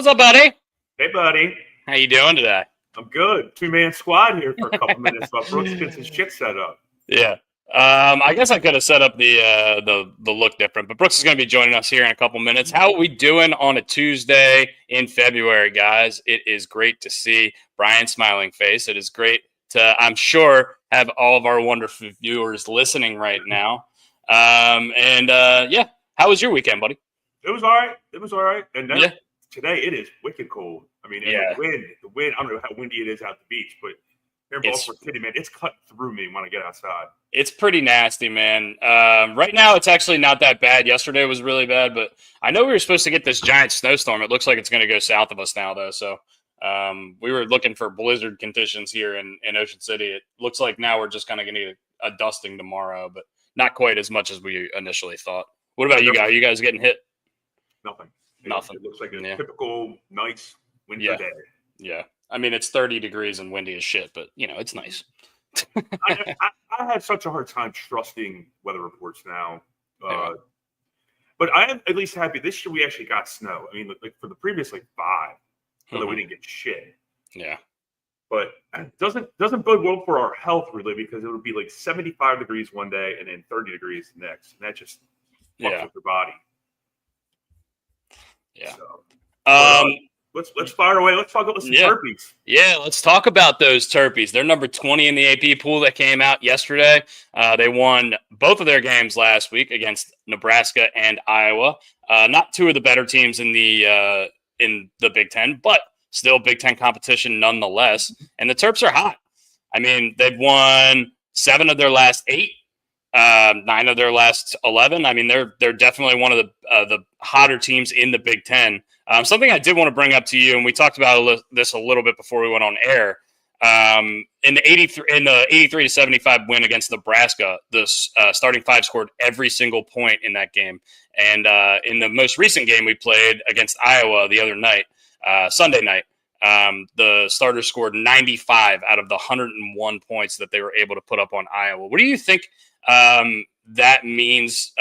What's up, buddy? Hey, buddy. How you doing today? I'm good. Two-man squad here for a couple minutes while Brooks gets his shit set up. Yeah. I guess I could have set up the look different, but Brooks is going to be joining us here in a couple minutes. How are we doing on a Tuesday in February, guys? It is great to see Brian's smiling face. It is great to, I'm sure, have all of our wonderful viewers listening right now. Yeah, how was your weekend, buddy? It was all right. And then today it is wicked cold. I mean, and the wind, I don't know how windy it is out the beach, but here in Baltimore City, man, it's cut through me when I get outside. It's pretty nasty, man. Right now, it's actually not that bad. Yesterday was really bad, but I know we were supposed to get this giant snowstorm. It looks like it's going to go south of us now, though. So we were looking for blizzard conditions here in Ocean City. It looks like now we're just kind of going to get a dusting tomorrow, but not quite as much as we initially thought. What about you guys? Are you guys getting hit? Nothing. Nothing. It looks like a typical nice winter day. Yeah. I mean, it's 30 degrees and windy as shit, but, it's nice. I had such a hard time trusting weather reports now. But I am at least happy. This year we actually got snow. I mean, like for the previous 5, although we didn't get shit. Yeah. But it doesn't bode well for our health, really, because it would be 75 degrees one day and then 30 degrees the next. And that just fucks with your body. Yeah. So, let's fire away. Let's talk about some Terps. Yeah, let's talk about those Terps. They're number 20 in the AP pool that came out yesterday. They won both of their games last week against Nebraska and Iowa. Not two of the better teams in the Big Ten, but still Big Ten competition nonetheless. And the Terps are hot. I mean, they've won 7 of their last 8. 9 of their last 11. I mean, they're definitely one of the hotter teams in the Big Ten. Something I did want to bring up to you, and we talked about this a little bit before we went on air. In the 83 to 75 win against Nebraska, the starting 5 scored every single point in that game. And in the most recent game we played against Iowa the other night, Sunday night, the starters scored 95 out of the 101 points that they were able to put up on Iowa. What do you think that means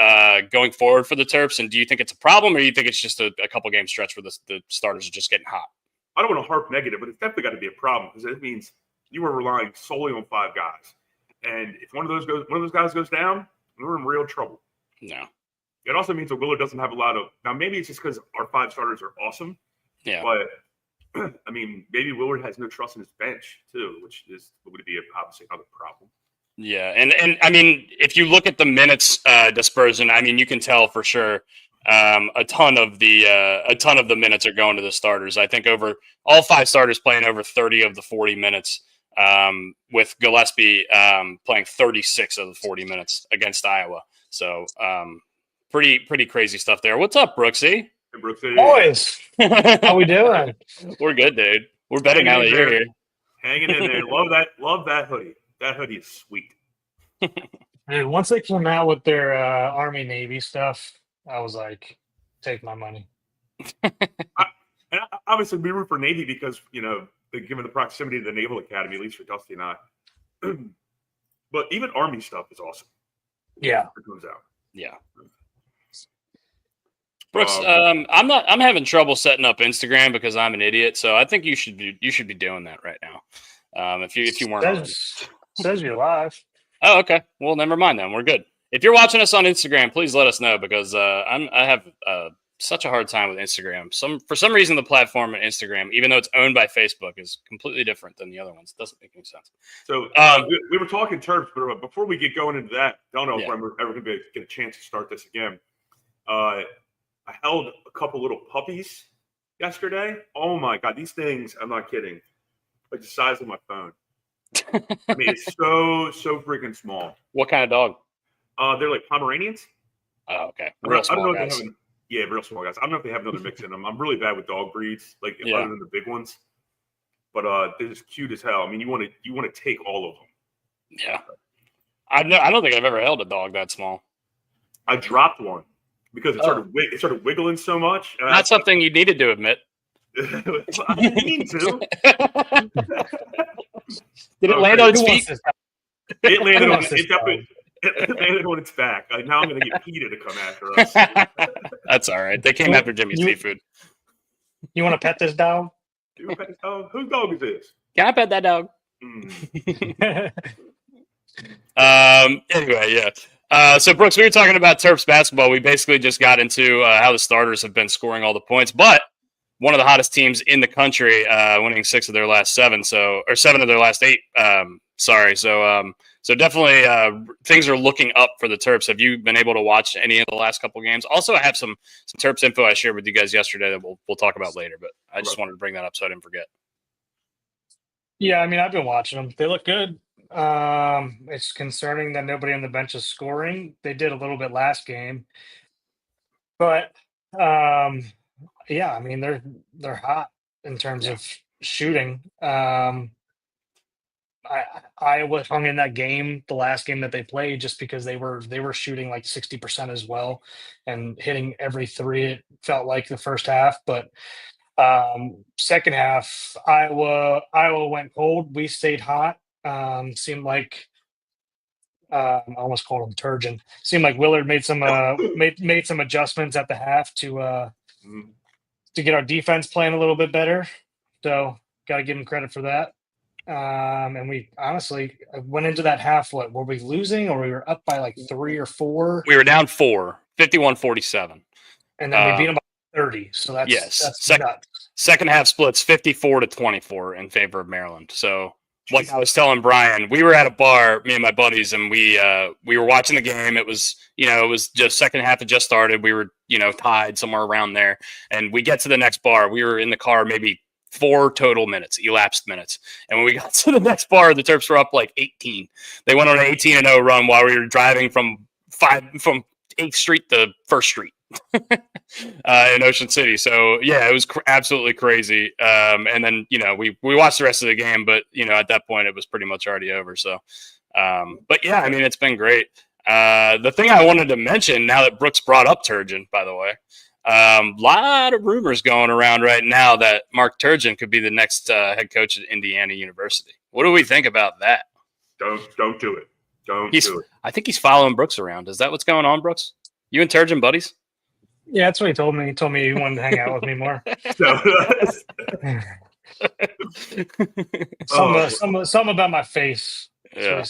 going forward for the Terps? And do you think it's a problem, or do you think it's just a couple game stretch where the starters are just getting hot? I don't want to harp negative, but it's definitely got to be a problem because it means you were relying solely on 5 guys, and if one of those guys goes down, we're in real trouble. No. It also means that Willard doesn't have a lot of. Now, maybe it's just because our 5 starters are awesome. Yeah. But I mean, maybe Willard has no trust in his bench too, which would be obviously another problem. Yeah, and I mean, if you look at the minutes dispersion, I mean, you can tell for sure a ton of the minutes are going to the starters. I think over all 5 starters playing over 30 of the 40 minutes, with Gillespie playing 36 of the 40 minutes against Iowa. So pretty crazy stuff there. What's up, Brooksy? Hey, Brooksy. Boys, how we doing? We're good, dude. We're better now that you're here. Hanging in there. Love that hoodie. That hoodie is sweet. And once they came out with their Army Navy stuff, I was like, take my money. Obviously, we root for Navy because, given the proximity to the Naval Academy, at least for Dusty and I. But even Army stuff is awesome. Yeah. It comes out. Yeah. Brooks, I'm having trouble setting up Instagram because I'm an idiot. So I think you should be doing that right now. If you weren't. Says you're live. Oh, okay. Well, never mind then. We're good. If you're watching us on Instagram, please let us know because I have such a hard time with Instagram. For some reason, the platform on Instagram, even though it's owned by Facebook, is completely different than the other ones. It doesn't make any sense. So we were talking Terps, but before we get going into that, I don't know if I'm ever going to get a chance to start this again. I held a couple little puppies yesterday. Oh my God, these things! I'm not kidding. Like the size of my phone. I mean, it's so freaking small. What kind of dog? They're like Pomeranians. Oh, okay. Real small guys. Real small guys. I don't know if they have another mix in them. I'm really bad with dog breeds, other than the big ones. But they're just cute as hell. I mean, you want to take all of them. Yeah. I don't think I've ever held a dog that small. I dropped one because it started wiggling so much. Not something you needed to admit. I didn't mean to. Did it land on its feet? It landed on it landed on its back. Now I'm going to get PETA to come after us. That's all right. They came after Jimmy's seafood. You want to pet this dog? Whose dog is this? Can I pet that dog? Anyway, yeah. So, Brooks, we were talking about Terps basketball. We basically just got into how the starters have been scoring all the points, but one of the hottest teams in the country, winning 6 of their last 7, or 7 of their last 8. So definitely things are looking up for the Terps. Have you been able to watch any of the last couple games? Also, I have some Terps info I shared with you guys yesterday that we'll talk about later, but I just wanted to bring that up so I didn't forget. Yeah, I mean, I've been watching them. They look good. It's concerning that nobody on the bench is scoring. They did a little bit last game, but yeah, I mean, they're hot in terms of shooting. Iowa hung in that game, the last game that they played, just because they were shooting like 60% as well and hitting every 3. It felt like the first half, but second half, Iowa went cold. We stayed hot. Seemed like I almost called him Turgeon. Seemed like Willard made some made some adjustments at the half to get our defense playing a little bit better. So got to give him credit for that. And we honestly went into that half. What were we losing, or we were up by like 3 or 4? We were down 4, 51-47, and then we beat them by 30. So that's nuts. Second half splits 54-24 in favor of Maryland. So, like I was telling Brian, we were at a bar, me and my buddies, and we were watching the game. It was just second half had just started. We were tied somewhere around there, and we get to the next bar. We were in the car maybe 4 total minutes, elapsed minutes. And when we got to the next bar, the Terps were up like 18. They went on an 18-0 run while we were driving from 8th Street to 1st Street in Ocean City. So, yeah, it was absolutely crazy. And then, we watched the rest of the game, but, at that point it was pretty much already over. So, but yeah, I mean, it's been great. The thing I wanted to mention now that Brooks brought up Turgeon, by the way, lot of rumors going around right now that Mark Turgeon could be the next head coach at Indiana University. What do we think about that? Don't do it. Don't do it. I think he's following Brooks around. Is that what's going on, Brooks? You and Turgeon buddies? Yeah, that's what he told me. He told me he wanted to hang out with me more. Some about my face. Yeah.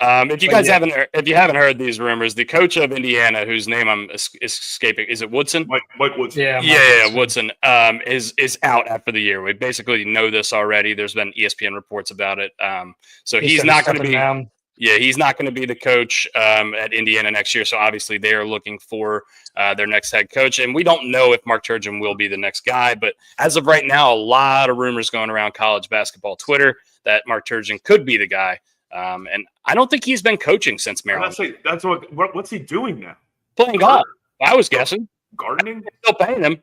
If you haven't heard these rumors, the coach of Indiana, whose name I'm escaping, is it Woodson? Mike Woodson. Yeah, Woodson. Is out after the year. We basically know this already. There's been ESPN reports about it. So he's not going to be. Down. Yeah, he's not going to be the coach at Indiana next year. So obviously they are looking for their next head coach, and we don't know if Mark Turgeon will be the next guy. But as of right now, a lot of rumors going around college basketball Twitter that Mark Turgeon could be the guy. And I don't think he's been coaching since Maryland. That's what's he doing now? Playing golf. I was guessing. Gardening? Still paying him.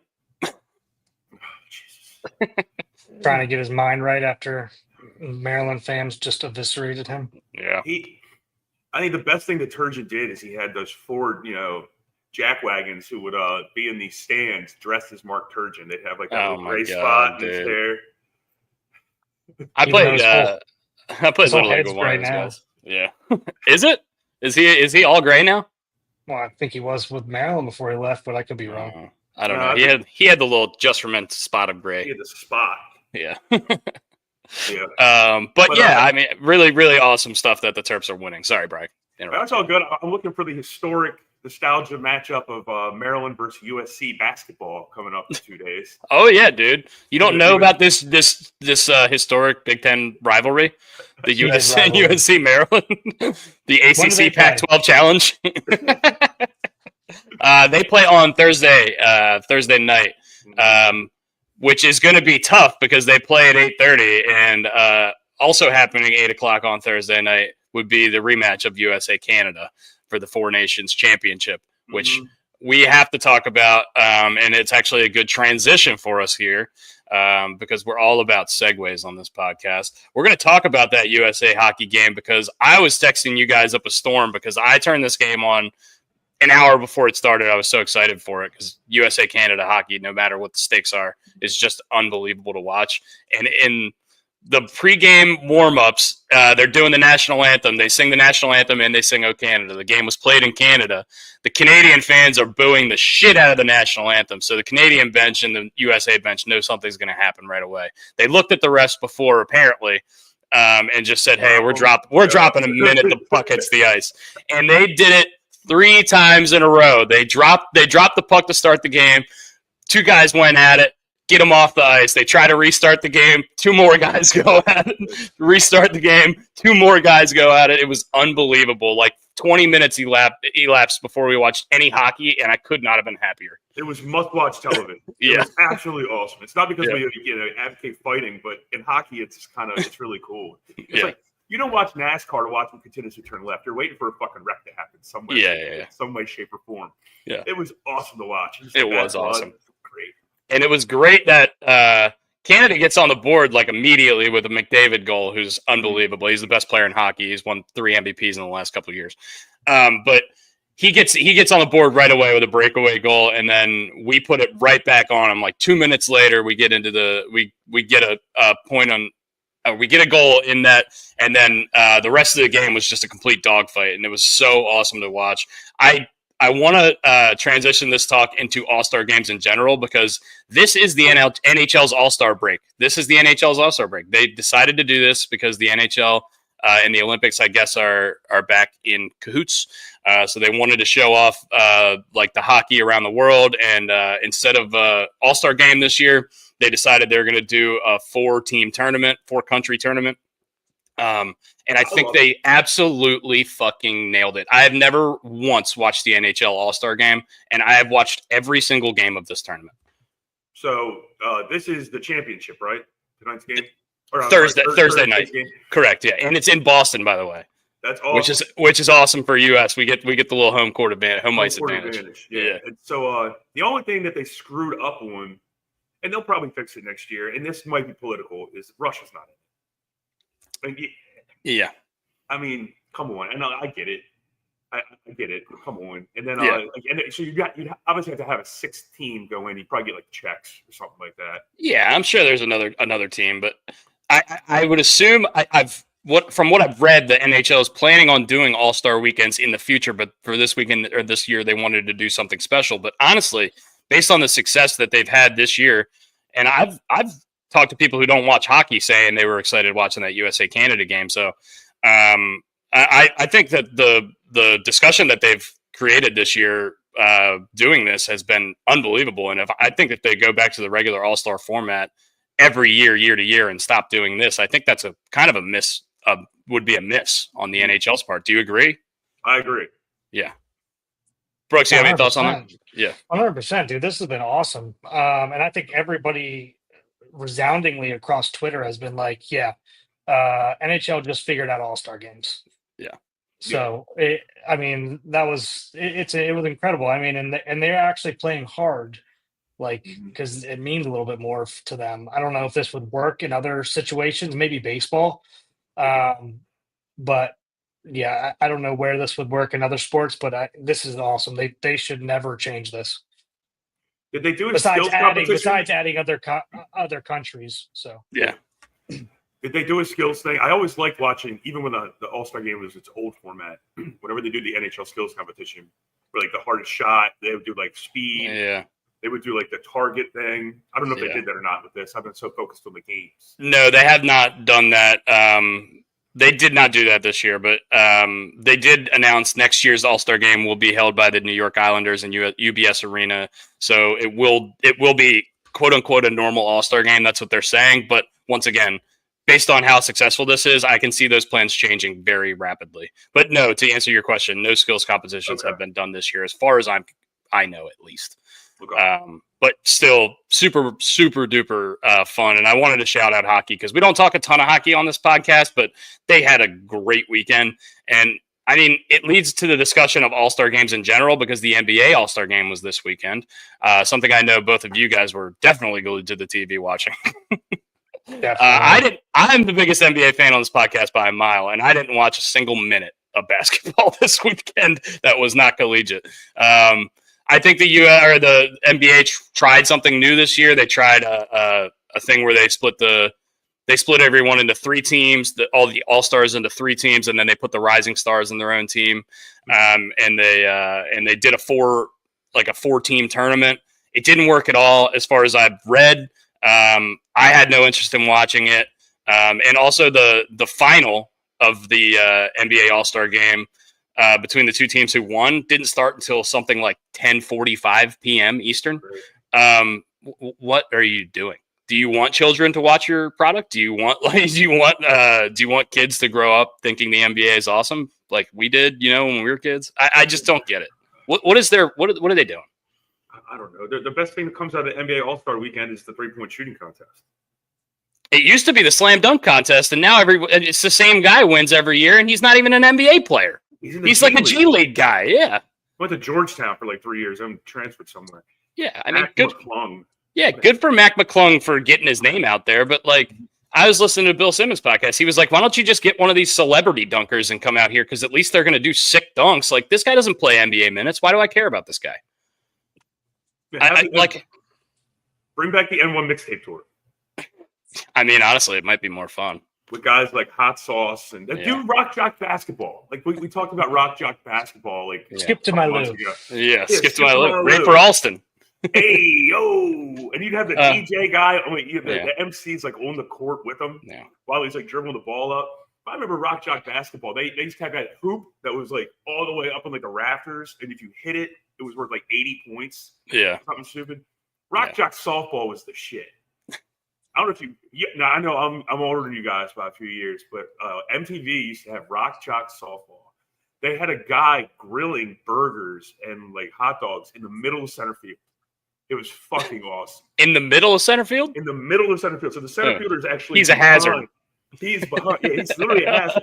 Trying to get his mind right after Maryland fans just eviscerated him. Yeah. I think the best thing that Turgeon did is he had those Ford, jack wagons who would be in these stands dressed as Mark Turgeon. They'd have like a little gray spot in his hair. I played Little League with one of those guys. Yeah. Is it? Is he all gray now? Well, I think he was with Maryland before he left, but I could be wrong. I don't know. He had the little just for men spot of gray. He had the spot. Yeah. Yeah. But yeah, I mean, really, really awesome stuff that the Terps are winning. Sorry, Brian. That's all good. I'm looking for the historic nostalgia matchup of Maryland versus USC basketball coming up in 2 days. Oh yeah, dude. You don't know about this historic Big Ten rivalry, the USC Maryland, the ACC Pac-12 challenge. They play on Thursday night, which is going to be tough because they play at 8:30, and also happening 8:00 on Thursday night would be the rematch of USA Canada for the Four Nations Championship, which we have to talk about, and it's actually a good transition for us here because we're all about segues on this podcast. We're going to talk about that USA hockey game because I was texting you guys up a storm because I turned this game on an hour before it started. I was so excited for it because USA Canada hockey, no matter what the stakes are, is just unbelievable to watch. And in the pregame warm-ups, they're doing the national anthem. They sing the national anthem and they sing "O Canada." The game was played in Canada. The Canadian fans are booing the shit out of the national anthem. So the Canadian bench and the USA bench know something's going to happen right away. They looked at the refs before, apparently, and just said, "Hey, we're dropping a minute the puck hits the ice." And they did it 3 times in a row. They dropped the puck to start the game. 2 guys went at it. Get them off the ice. They try to restart the game. 2 more guys go at it. Restart the game. 2 more guys go at it. It was unbelievable. Like 20 minutes elapsed before we watched any hockey, and I could not have been happier. It was must-watch television. It was absolutely awesome. It's not because we advocate fighting, but in hockey, it's really cool. It's like you don't watch NASCAR to watch them continuously turn left. You're waiting for a fucking wreck to happen somewhere. Some way, shape, or form. Yeah, it was awesome to watch. It was awesome. It was great. And it was great that Canada gets on the board like immediately with a McDavid goal, who's unbelievable. He's the best player in hockey. He's won 3 MVPs in the last couple of years. But he gets on the board right away with a breakaway goal, and then we put it right back on him. Like 2 minutes later, we get into we get a point on. We get a goal in that, and then the rest of the game was just a complete dogfight, and it was so awesome to watch. I want to transition this talk into All-Star games in general because this is the NHL's All-Star break. This is the NHL's All-Star break. They decided to do this because the NHL and the Olympics, I guess, are back in cahoots. So they wanted to show off like the hockey around the world. And instead of All-Star game this year, they decided they're going to do a 4-team tournament, 4-country tournament. And I think they absolutely fucking nailed it. I have never once watched the NHL All-Star game, and I have watched every single game of this tournament. So this is the championship, right? Tonight's game? Thursday night. Game. Correct, yeah. And it's in Boston, by the way. That's awesome. Which is awesome for us. We get the little home ice advantage. Yeah. And so the only thing that they screwed up on, and they'll probably fix it next year, and this might be political, is Russia's not in it. Yeah. I mean, come on. I know I get it. I get it. Come on. And then so you obviously have to have a 6th team go in. You probably get like Czechs or something like that. Yeah, I'm sure there's another team, but I would assume from what I've read, the NHL is planning on doing All-Star weekends in the future, but for this weekend or this year, they wanted to do something special. But honestly, based on the success that they've had this year, and I've talked to people who don't watch hockey saying they were excited watching that USA Canada game. So I think that the discussion that they've created this year doing this has been unbelievable. And I think if they go back to the regular All-Star format every year to year, and stop doing this, I think that's a kind of a miss. Would be a miss on the NHL's part. Do you agree? I agree. Yeah. Brooks, you have any thoughts on that? Yeah. 100%, dude. This has been awesome. And I think everybody resoundingly across Twitter has been like, NHL just figured out All-Star games. Yeah. So it was incredible. I mean, and they're actually playing hard, like, because it means a little bit more to them. I don't know if this would work in other situations, maybe baseball. But yeah, I don't know where this would work in other sports, but this is awesome. They should never change this. Did they do it besides adding other countries? So yeah. Did they do a skills thing? I always liked watching, even when the All-Star game was its old format. Whenever they do the NHL skills competition, for like the hardest shot, they would do like speed. Yeah. They would do like the target thing. I don't know if they did that or not with this. I've been so focused on the games. No, they have not done that. They did not do that this year, but they did announce next year's All-Star game will be held by the New York Islanders in UBS Arena. So it will be, quote unquote, a normal All-Star game. That's what they're saying. But once again, based on how successful this is, I can see those plans changing very rapidly. But no, to answer your question, no skills competitions have been done this year, as far as I know, at least. Okay. But still super, super duper fun. And I wanted to shout out hockey because we don't talk a ton of hockey on this podcast, but they had a great weekend. And I mean, it leads to the discussion of All-Star games in general because the NBA All-Star game was this weekend. Something I know both of you guys were definitely glued to the TV watching. I'm the biggest NBA fan on this podcast by a mile, and I didn't watch a single minute of basketball this weekend that was not collegiate. I think the NBA tried something new this year. They tried a thing where they split the They split everyone into 3 teams, all the all-stars into 3 teams, and then they put the rising stars in their own team. And they did a 4-team tournament. It didn't work at all as far as I've read. I had no interest in watching it. And also the final of the NBA All-Star game between the 2 teams who won didn't start until something like 10:45 p.m. Eastern. What are you doing? Do you want children to watch your product? Do you want kids to grow up thinking the NBA is awesome like we did, when we were kids? I just don't get it. What are they doing? I don't know. The best thing that comes out of the NBA All-Star Weekend is the 3-point shooting contest. It used to be the slam dunk contest, and now it's the same guy wins every year, and he's not even an NBA player. He's like a G League guy. Yeah. Went to Georgetown for like 3 years and transferred somewhere. Yeah, I mean, good. Yeah, good for Mac McClung for getting his name out there. But I was listening to Bill Simmons' podcast. He was like, "Why don't you just get one of these celebrity dunkers and come out here? Because at least they're going to do sick dunks. Like this guy doesn't play NBA minutes. Why do I care about this guy?" Bring back the N1 mixtape tour. I mean, honestly, it might be more fun with guys like Hot Sauce and do Rock Jock basketball. Like we talked about Rock Jock basketball. Skip to my Lou. Yeah, skip to my Lou. Ray for Alston. Hey yo, and you'd have the DJ guy. The MC's like on the court with him while he's like dribbling the ball up. I remember Rock Jock basketball. They used to have that hoop that was like all the way up on like the rafters, and if you hit it, it was worth like 80 points. Yeah, something stupid. Rock Jock softball was the shit. I don't know if you. Yeah, no, I know I'm older than you guys by a few years, but MTV used to have Rock Jock softball. They had a guy grilling burgers and like hot dogs in the middle of center field. It was fucking awesome. In the middle of center field? In the middle of center field. So the center fielder is actually he's a hazard. He's behind. Yeah, he's literally a hazard.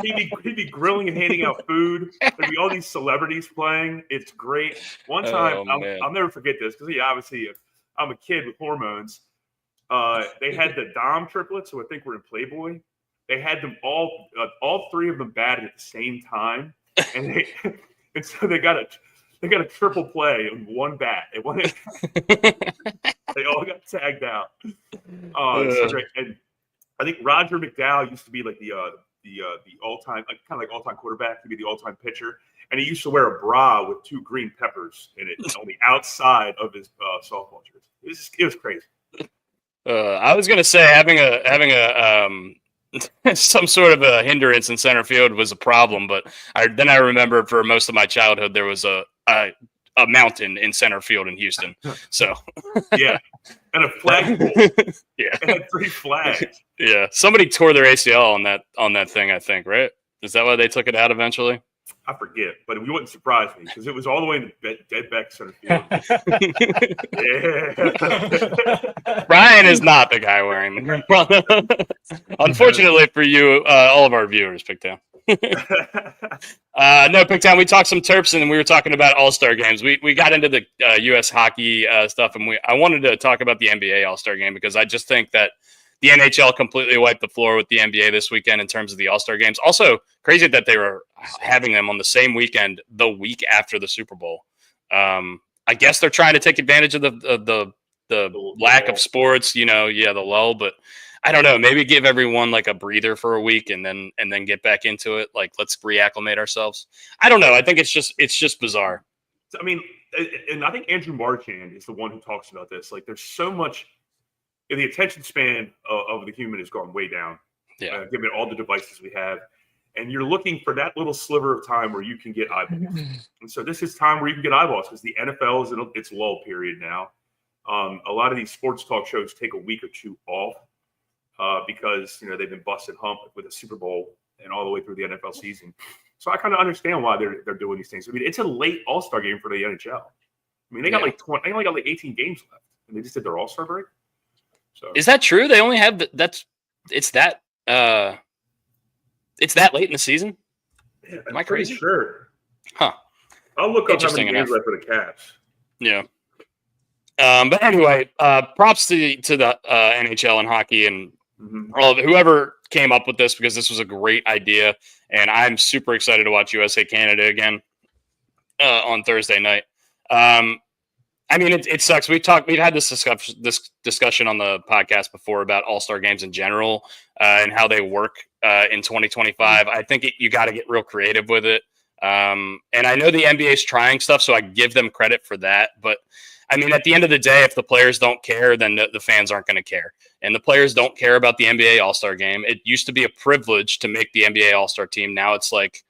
He'd be grilling and handing out food. There'd be all these celebrities playing. It's great. One time, I'll never forget this because obviously I'm a kid with hormones. They had the Dom triplets, who I think were in Playboy. They had them all 3 of them batted at the same time, and so they got a triple play in one bat. They all got tagged out. So great. And I think Roger McDowell used to be like the all-time, kind of like all-time quarterback. He'd be the all-time pitcher, and he used to wear a bra with 2 green peppers in it on the outside of his softball jersey. It was crazy. I was gonna say having a some sort of a hindrance in center field was a problem, but I remember for most of my childhood there was a mountain in center field in Houston. So yeah, and a flagpole. Yeah, it had 3 flags. Yeah, somebody tore their ACL on that thing. I think, right? Is that why they took it out eventually? I forget, but it wouldn't surprise me because it was all the way in the dead back center field. Yeah. Brian is not the guy wearing the unfortunately for you, all of our viewers, Picktown. No, Picktown, we talked some Terps and we were talking about All-Star games. We got into the U.S. hockey stuff, and I wanted to talk about the NBA All-Star game because I just think that the NHL completely wiped the floor with the NBA this weekend in terms of the All-Star games. Also, crazy that they were having them on the same weekend, the week after the Super Bowl. I guess they're trying to take advantage of the lack of sports, the lull. But I don't know. Maybe give everyone like a breather for a week and then get back into it. Like, let's reacclimate ourselves. I don't know. I think it's just bizarre. I mean, and I think Andrew Marchand is the one who talks about this. Like, there's so much. The attention span of the human has gone way down. Yeah. Given all the devices we have. And you're looking for that little sliver of time where you can get eyeballs. And so this is time where you can get eyeballs because the NFL is in its lull period now. A lot of these sports talk shows take a week or 2 off because, they've been busting hump with the Super Bowl and all the way through the NFL season. So I kind of understand why they're doing these things. I mean, it's a late All-Star game for the NHL. I mean, they got they only got like 18 games left, and they just did their All-Star break. So is that true? They only have it's that late in the season? Yeah, am I crazy? Sure. Huh. I'll look up how many games left for the Caps. Yeah. But anyway, props to the NHL and hockey and all of it, whoever came up with this, because this was a great idea, and I'm super excited to watch USA Canada again on Thursday night. I mean, it sucks. We've had this discussion on the podcast before about All-Star games in general and how they work in 2025. I think you got to get real creative with it. And I know the NBA is trying stuff, so I give them credit for that. But I mean, at the end of the day, if the players don't care, then the fans aren't going to care. And the players don't care about the NBA All-Star game. It used to be a privilege to make the NBA All-Star team. Now it's like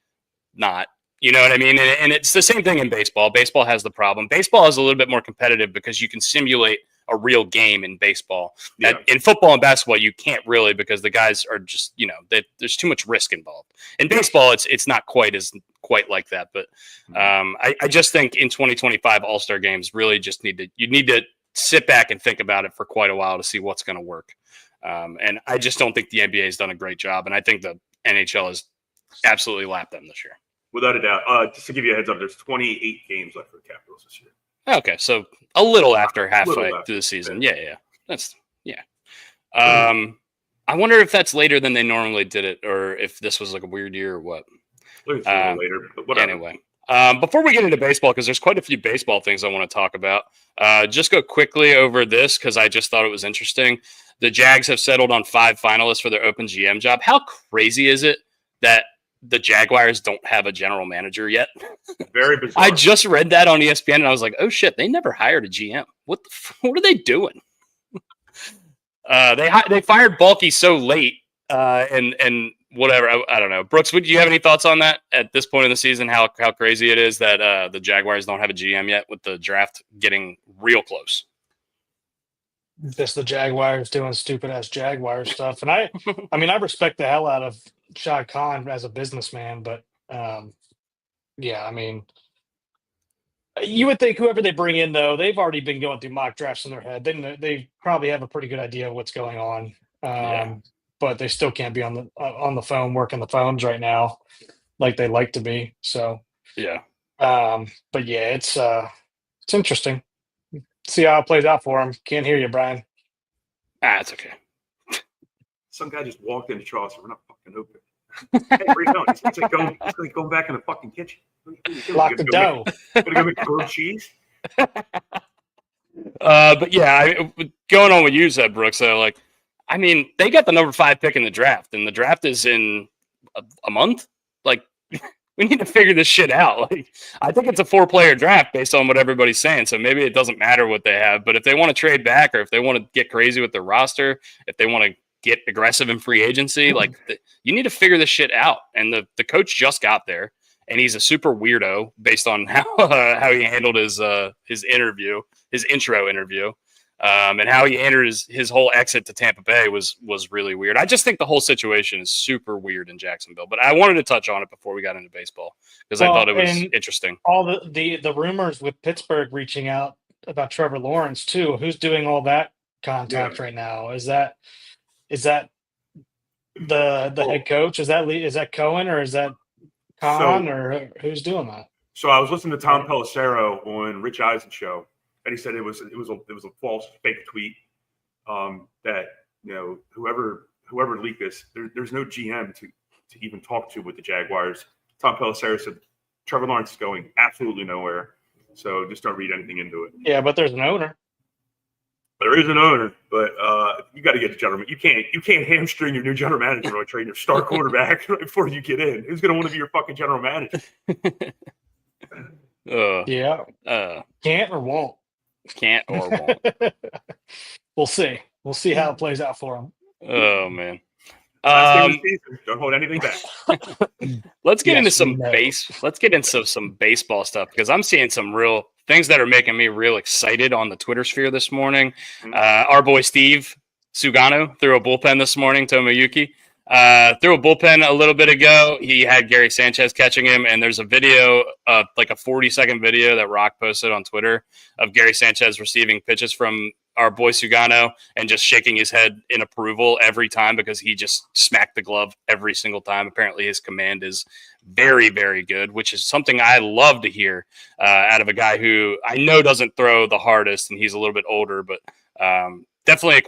not. You know what I mean? And it's the same thing in baseball. Baseball has the problem. Baseball is a little bit more competitive because you can simulate a real game in baseball. Yeah. In football and basketball, you can't really because the guys are just, there's too much risk involved. In baseball, it's not quite like that. But I just think in 2025 All-Star games really just need to sit back and think about it for quite a while to see what's going to work. And I just don't think the NBA has done a great job. And I think the NHL has absolutely lapped them this year. Without a doubt. Just to give you a heads up, there's 28 games left for the Capitals this year. Okay, so a little after halfway through the season. Yeah. I wonder if that's later than they normally did it, or if this was like a weird year or what. It's a little later, but whatever. Anyway, before we get into baseball, because there's quite a few baseball things I want to talk about, just go quickly over this because I just thought it was interesting. The Jags have settled on 5 finalists for their open GM job. How crazy is it that the Jaguars don't have a general manager yet? Very bizarre. I just read that on ESPN and I was like, oh shit, they never hired a GM. What are they doing? They fired Balky so late and whatever. I don't know. Brooks, would you have any thoughts on that at this point in the season? How crazy it is that the Jaguars don't have a GM yet with the draft getting real close? Just the Jaguars doing stupid ass Jaguar stuff. And I mean, I respect the hell out of Shad Khan as a businessman, but yeah, I mean, you would think whoever they bring in, though, they've already been going through mock drafts in their head. They probably have a pretty good idea of what's going on, but they still can't be on the phone working the phones right now like they like to be. So yeah, but yeah, it's interesting. See how it plays out for him. Can't hear you, Brian. It's okay. Some guy just walked into Chaucer. We're not fucking open. Hey, where you going? It's like going back in the fucking kitchen. Lock the dough. Gonna go make grilled cheese. But yeah, going on what you said, Brooks. Like, I mean, they got the number 5 pick in the draft, and the draft is in a month. Like, we need to figure this shit out. Like, I think it's a 4-player draft based on what everybody's saying. So maybe it doesn't matter what they have, but if they want to trade back or if they want to get crazy with their roster, if they want to get aggressive in free agency, you need to figure this shit out. And the coach just got there, and he's a super weirdo based on how he handled his intro interview. And how he entered his whole exit to Tampa Bay was really weird. I just think the whole situation is super weird in Jacksonville. But I wanted to touch on it before we got into baseball because I thought it was interesting. All the rumors with Pittsburgh reaching out about Trevor Lawrence too. Who's doing all that contact right now? Is that the head coach? Is that Cohen or is that Khan or who's doing that? So I was listening to Tom Pelissero on Rich Eisen's show. And he said it was a false fake tweet that whoever leaked this, there's no GM to even talk to with the Jaguars. Tom Pelissero said Trevor Lawrence is going absolutely nowhere, so just don't read anything into it. Yeah, but there's an owner. There is an owner, but you got to get the general. You can't hamstring your new general manager by trading your star quarterback right before you get in. Who's going to want to be your fucking general manager? Can't or won't. Can't or won't. We'll see. We'll see how it plays out for him. Oh man. Don't hold anything back. Let's get into some baseball stuff because I'm seeing some real things that are making me real excited on the Twitter sphere this morning. Our boy Steve Sugano threw a bullpen this morning, Tomoyuki. Threw a bullpen a little bit ago. He had Gary Sanchez catching him, and there's a video, like a 40-second video that Rock posted on Twitter of Gary Sanchez receiving pitches from our boy Sugano and just shaking his head in approval every time because he just smacked the glove every single time. Apparently his command is very, very good, which is something I love to hear out of a guy who I know doesn't throw the hardest, and he's a little bit older, but definitely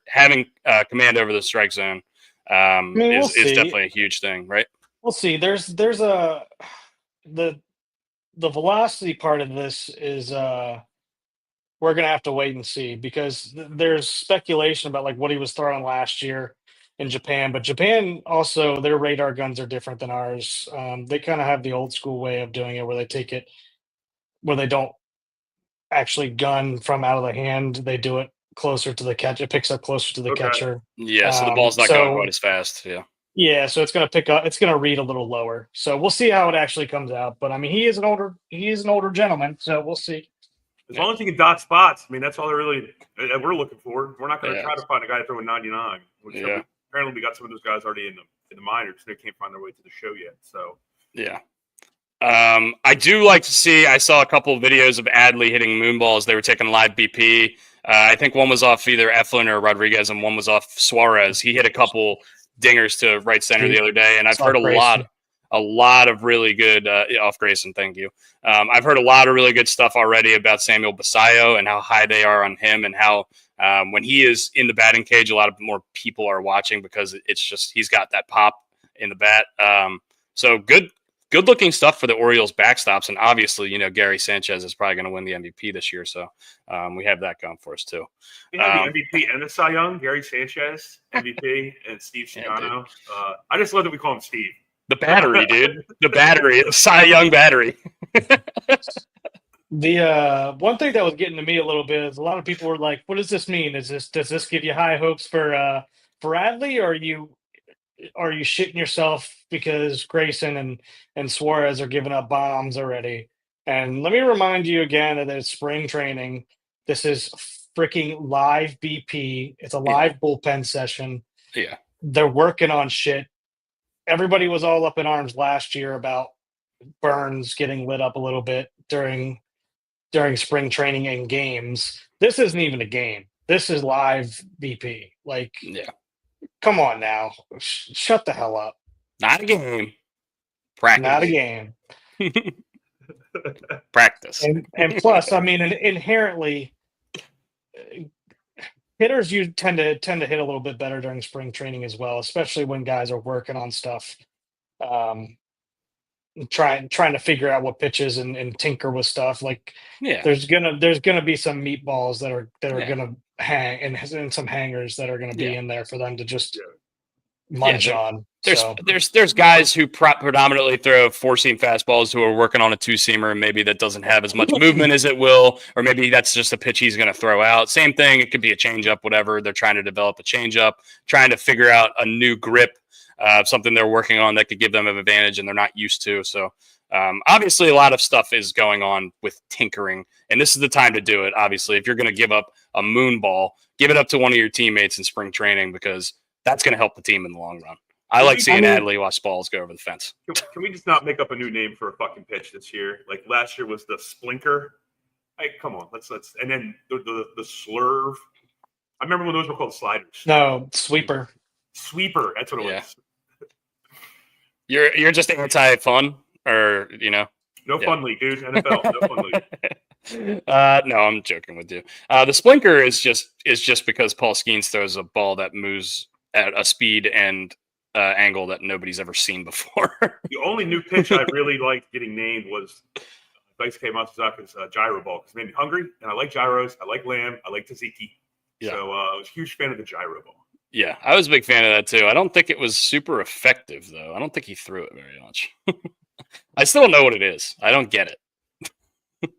having command over the strike zone. Is definitely a huge thing, right? We'll see. There's the velocity part of this is we're gonna have to wait and see because there's speculation about like what he was throwing last year in Japan, but Japan also their radar guns are different than ours. They kind of have the old school way of doing it, where they take it where they don't actually gun from out of the hand. They do it closer to the catch. It picks up closer to the Okay. catcher. Yeah, so the ball's not going quite as fast. Yeah. Yeah, so it's going to pick up. It's going to read a little lower. So we'll see how it actually comes out. But I mean, he is an older gentleman, so we'll see. As long as he can dot spots, I mean, that's all we're looking for. We're not going to try to find a guy throwing 99. Which apparently we got some of those guys already in the minors. They can't find their way to the show yet. So yeah. I do like to see. I saw a couple of videos of Adley hitting moonballs. They were taking live BP. I think one was off either Eflin or Rodriguez, and one was off Suarez. He hit a couple dingers to right center the other day, and I've heard a lot of really good off Grayson. Thank you. I've heard a lot of really good stuff already about Samuel Basayo and how high they are on him, and how when he is in the batting cage, a lot of more people are watching because it's just he's got that pop in the bat. So good looking stuff for the Orioles backstops, and obviously, Gary Sanchez is probably going to win the MVP this year, so we have that going for us too. We have the MVP and the Cy Young, Gary Sanchez, MVP, and Steve Ciano. I just love that we call him Steve. The battery, dude. The battery. The Cy Young battery. The one thing that was getting to me a little bit is a lot of people were like, "What does this mean? Does this give you high hopes for Adley, or are you shitting yourself because Grayson and Suarez are giving up bombs already?" And let me remind you again that it's spring training. This is freaking live BP. It's a live bullpen session. Yeah. They're working on shit. Everybody was all up in arms last year about Burns getting lit up a little bit during spring training and games. This isn't even a game. This is live BP. Like, come on now. Shut the hell up. Not a game. Practice. Not a game. Practice. And plus, I mean, inherently, hitters you tend to hit a little bit better during spring training as well, especially when guys are working on stuff, trying to figure out what pitches and tinker with stuff. Like, there's gonna be some meatballs that are gonna hang and some hangers that are gonna be in there for them to just munch on. There's guys who predominantly throw four-seam fastballs who are working on a two-seamer, and maybe that doesn't have as much movement as it will, or maybe that's just a pitch he's going to throw out. Same thing, it could be a changeup, whatever. They're trying to develop a changeup, trying to figure out a new grip, something they're working on that could give them an advantage and they're not used to. So obviously a lot of stuff is going on with tinkering, and this is the time to do it. Obviously, if you're going to give up a moon ball, give it up to one of your teammates in spring training, because that's going to help the team in the long run. I like seeing Adley watch balls go over the fence. Can we just not make up a new name for a fucking pitch this year? Like last year was the Splinker. Hey, come on, let's and then the Slurve. I remember when those were called sliders. No, Sweeper. Sweeper, that's what it was. You're just anti-fun, or No fun league, dude. NFL, no fun league. No, I'm joking with you. The Splinker is just because Paul Skeens throws a ball that moves at a speed and angle that nobody's ever seen before. The only new pitch I really liked getting named was Daisuke Matsuzaki's gyro ball, because it made me hungry, and I like gyros, I like lamb, I like tzatziki. So I was a huge fan of the gyro ball. Yeah, I was a big fan of that too. I don't think it was super effective, though. I don't think he threw it very much. I still don't know what it is. I don't get it.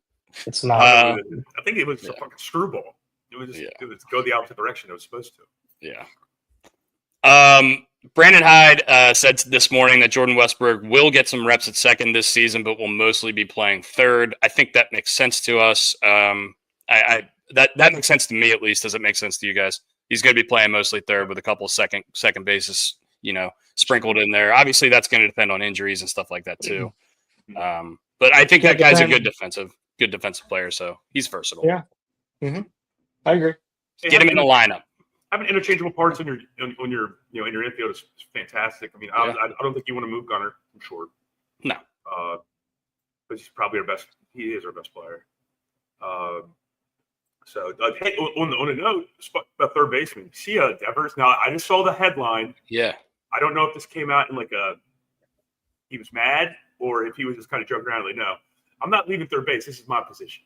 It's not. I think it was a fucking screwball. It was go the opposite direction it was supposed to. Yeah. Brandon Hyde said this morning that Jordan Westberg will get some reps at second this season, but will mostly be playing third. I think that makes sense to us. That makes sense to me, at least. Does it make sense to you guys? He's going to be playing mostly third with a couple of second bases, sprinkled in there. Obviously, that's going to depend on injuries and stuff like that too. But I think that guy's a good defensive player, so he's versatile. Yeah, I agree. Get him in the lineup. Having interchangeable parts in your infield is fantastic. I mean, I don't think you want to move Gunner from short. No, because he's probably our best. He is our best player. So on a note about third baseman, see Devers. Now I just saw the headline. Yeah, I don't know if this came out in he was mad or if he was just kind of joking around. Like, no, I'm not leaving third base. This is my position.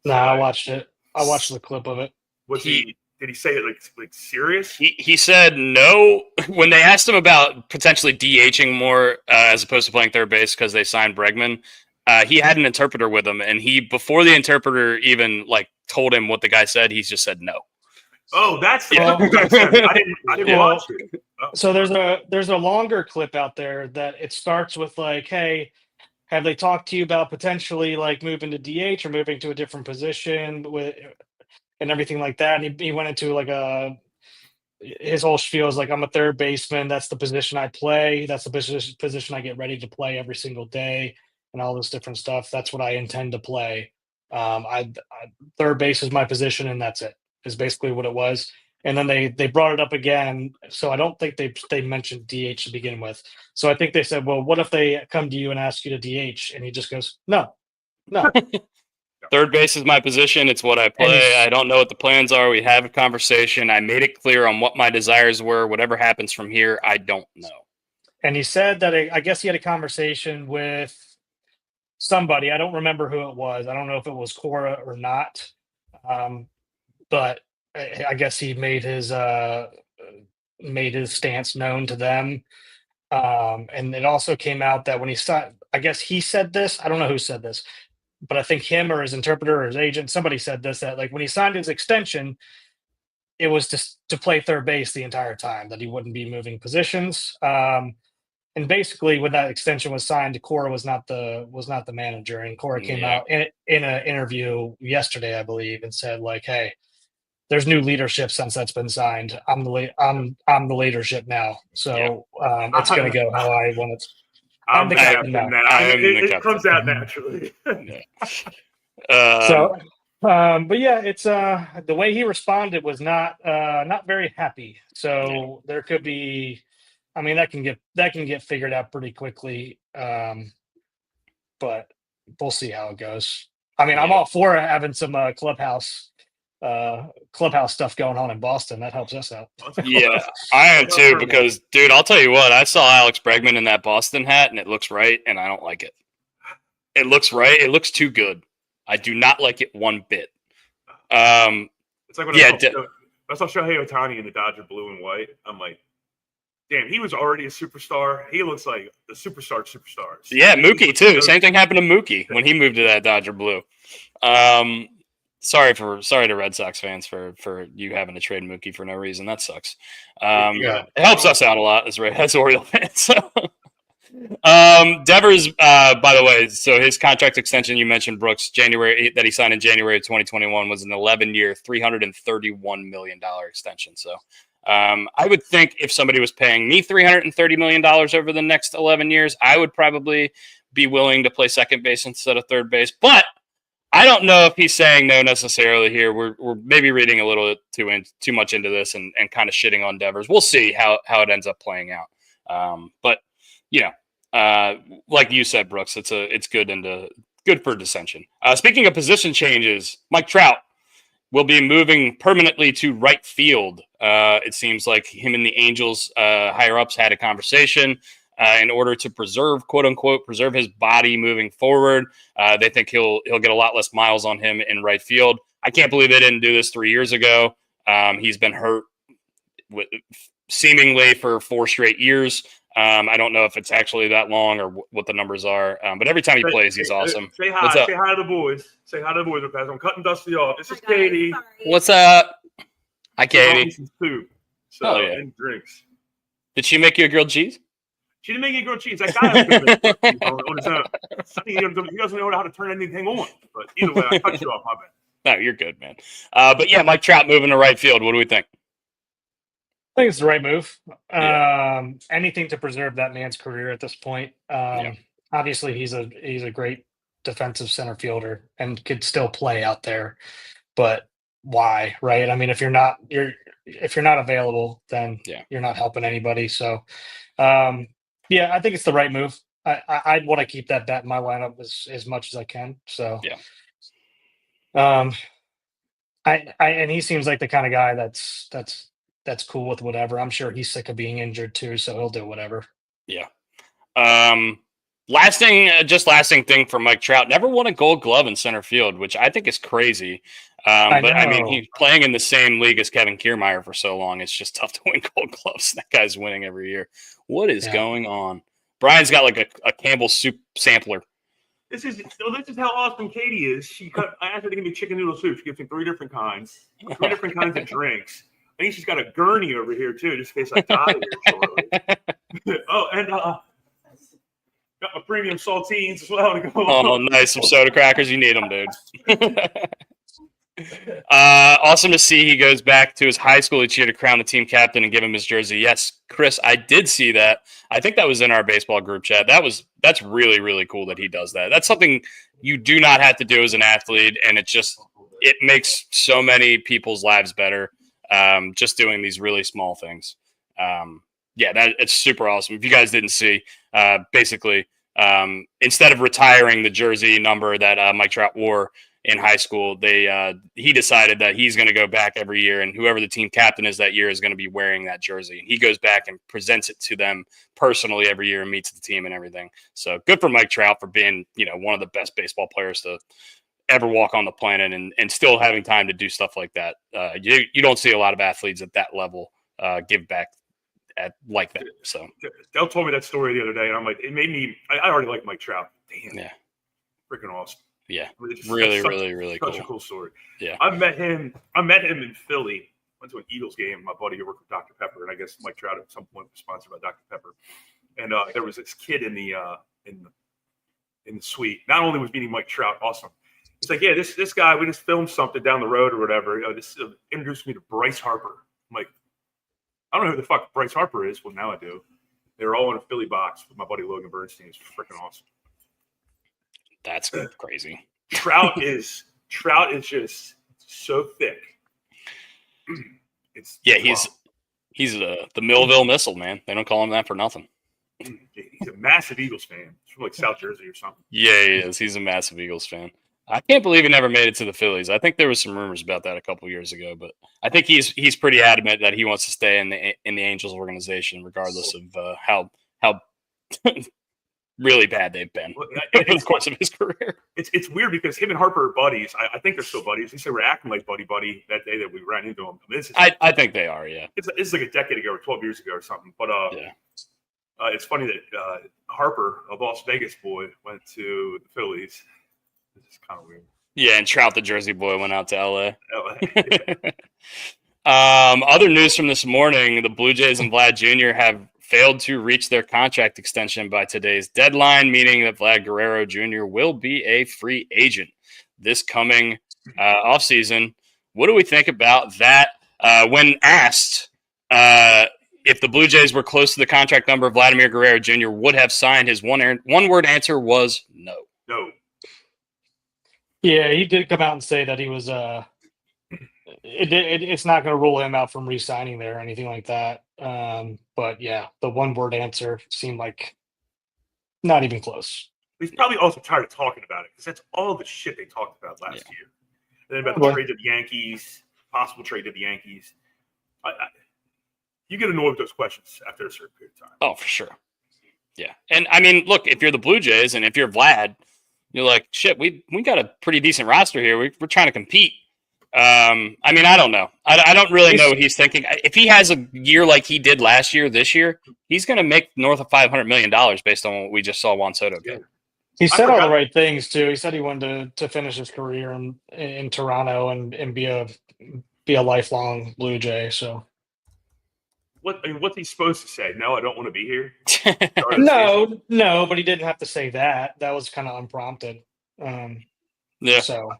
No, I watched it. I watched the clip of it. Did he say it like serious? He said no when they asked him about potentially DHing more as opposed to playing third base because they signed Bregman. He had an interpreter with him, and before the interpreter even told him what the guy said, he just said no. Oh, that's the I didn't watch it. Oh. So there's a longer clip out there that it starts with hey, have they talked to you about potentially moving to DH or moving to a different position and everything like that? And he went into his whole spiel is I'm a third baseman. That's the position I play. That's the position I get ready to play every single day, and all this different stuff. That's what I intend to play. Third base is my position, and that's it. Is basically what it was. And then they brought it up again. So I don't think they mentioned DH to begin with. So I think they said, well, what if they come to you and ask you to DH? And he just goes, no. Third base is my position. It's what I play. I don't know what the plans are. We have a conversation. I made it clear on what my desires were. Whatever happens from here, I don't know. And he said that I guess he had a conversation with somebody. I don't remember who it was. I don't know if it was Cora or not. But I guess he made his stance known to them. And it also came out that when he signed, I guess he said this. I don't know who said this, but I think him or his interpreter or his agent, somebody said this, that when he signed his extension, it was to play third base the entire time, that he wouldn't be moving positions. And basically, when that extension was signed, Cora was not the manager, and Cora came out in an interview yesterday, I believe, and said hey, there's new leadership since that's been signed. I'm the leadership now, so it's going to go how I want it. I'm the captain now. It comes out naturally. But yeah, it's the way he responded was not very happy. So there could be, that can get figured out pretty quickly. But we'll see how it goes. I'm all for having some clubhouse stuff going on in Boston. That helps us out. Yeah, I am too, because dude, I'll tell you what, I saw Alex Bregman in that Boston hat and it looks right, and I don't like it. It looks right. It looks too good. I do not like it one bit. It's like when I saw Shohei Ohtani in the Dodger blue and white. I'm like, damn, he was already a superstar. He looks like the superstars. Yeah, Mookie too. Same thing happened to Mookie when he moved to that Dodger blue. Sorry to Red Sox fans for you having to trade Mookie for no reason. That sucks. It helps us out a lot as Oriole fans. So. Devers, by the way, so his contract extension, you mentioned Brooks, that he signed in January of 2021 was an 11-year, $331 million extension. So I would think if somebody was paying me $330 million over the next 11 years, I would probably be willing to play second base instead of third base. But I don't know if he's saying no necessarily here. We're maybe reading a little too much into this and kind of shitting on Devers. We'll see how it ends up playing out. But like you said, Brooks, it's good for dissension. Speaking of position changes, Mike Trout will be moving permanently to right field. It seems like him and the Angels higher ups had a conversation in order to quote unquote, preserve his body moving forward. They think he'll get a lot less miles on him in right field. I can't believe they didn't do this 3 years ago. He's been hurt seemingly for 4 straight years. I don't know if it's actually that long or what the numbers are, but every time he plays, he's awesome. Say hi. Say hi to the boys. Say hi to the boys. I'm cutting Dusty off. This is Katie. Sorry. What's up? Hi, Katie. Food. And drinks. Did she make you a grilled cheese? She didn't make you a grilled cheese. That guy on his own. He doesn't know how to turn anything on. But either way, I cut you off. My bad. No, you're good, man. But yeah, Mike Trout moving to right field. What do we think? I think it's the right move. Anything to preserve that man's career at this point. Obviously, he's a great defensive center fielder and could still play out there. But why, right? If you're not available, then you're not helping anybody. So, I think it's the right move. I want to keep that bat in my lineup as much as I can. So, and he seems like the kind of guy that's cool with whatever. I'm sure he's sick of being injured too, so he'll do whatever. Yeah. lasting thing for Mike Trout. Never won a Gold Glove in center field, which I think is crazy. I mean, he's playing in the same league as Kevin Kiermaier for so long. It's just tough to win Gold Gloves. That guy's winning every year. What is going on? Brian's got like a Campbell's soup sampler. This is how awesome Katie is. I asked her to give me chicken noodle soup. She gives me 3 different kinds, 3 different kinds of drinks. I think she's got a gurney over here too, just in case I die here shortly. And got my premium saltines as well. Oh, nice. Some soda crackers. You need them, dude. Awesome to see he goes back to his high school each year to crown the team captain and give him his jersey. Yes, Chris, I did see that. I think that was in our baseball group chat. That's really, really cool that he does that. That's something you do not have to do as an athlete, and it makes so many people's lives better. Just doing these really small things. It's super awesome. If you guys didn't see, basically, instead of retiring the jersey number that Mike Trout wore in high school, he decided that he's going to go back every year, and whoever the team captain is that year is going to be wearing that jersey. And he goes back and presents it to them personally every year and meets the team and everything. So good for Mike Trout for being, one of the best baseball players to ever walk on the planet and still having time to do stuff like that. You don't see a lot of athletes at that level give back like that. So Dell told me that story the other day, and I'm like, it made me. I already like Mike Trout. Damn, yeah, freaking awesome. Yeah, really such cool. a cool story. Yeah, I met him in Philly. Went to an Eagles game. My buddy who worked with Dr. Pepper, and I guess Mike Trout at some point was sponsored by Dr. Pepper. And there was this kid in the suite. Not only was meeting Mike Trout awesome. He's like, yeah, this guy, we just filmed something down the road or whatever. This introduced me to Bryce Harper. I'm like, I don't know who the fuck Bryce Harper is. Well, now I do. They were all in a Philly box with my buddy Logan Bernstein. It's freaking awesome. That's crazy. Trout is just so thick. He's the Millville Missile, man. They don't call him that for nothing. He's a massive Eagles fan. He's from like South Jersey or something. Yeah, he is. He's a massive Eagles fan. I can't believe he never made it to the Phillies. I think there was some rumors about that a couple of years ago, but I think he's pretty adamant that he wants to stay in the Angels organization, regardless of how really bad they've been over the course of his career. It's weird because him and Harper are buddies. I think they're still buddies. At least they were acting like buddy that day that we ran into him. I think they are. Yeah, it's like a decade ago or 12 years ago or something. But it's funny that Harper, a Las Vegas boy, went to the Phillies. This is kind of weird. Yeah, and Trout, the Jersey boy, went out to LA. Other news from this morning: the Blue Jays and Vlad Jr. have failed to reach their contract extension by today's deadline, meaning that Vlad Guerrero Jr. will be a free agent this coming offseason. What do we think about that? When asked if the Blue Jays were close to the contract number, Vladimir Guerrero Jr. would have signed. His one-word answer was no. No. Yeah, he did come out and say that he was it's not going to rule him out from re-signing there or anything like that. But yeah, the one-word answer seemed like not even close. He's probably also tired of talking about it because that's all the shit they talked about last year. And then about the trade to the Yankees, possible trade to the Yankees. You get annoyed with those questions after a certain period of time. Oh, for sure. Yeah. And I mean, look, if you're the Blue Jays and if you're Vlad, you're like, shit, we got a pretty decent roster here. We're trying to compete. I mean, I don't know. I don't really know what he's thinking. If he has a year like he did last year, this year, he's going to make north of $500 million based on what we just saw Juan Soto get. He said all the right things too. He said he wanted to finish his career in Toronto and be a lifelong Blue Jay. So, what's he supposed to say? No, I don't want to be here. No, but he didn't have to say that. That was kind of unprompted. Yeah. So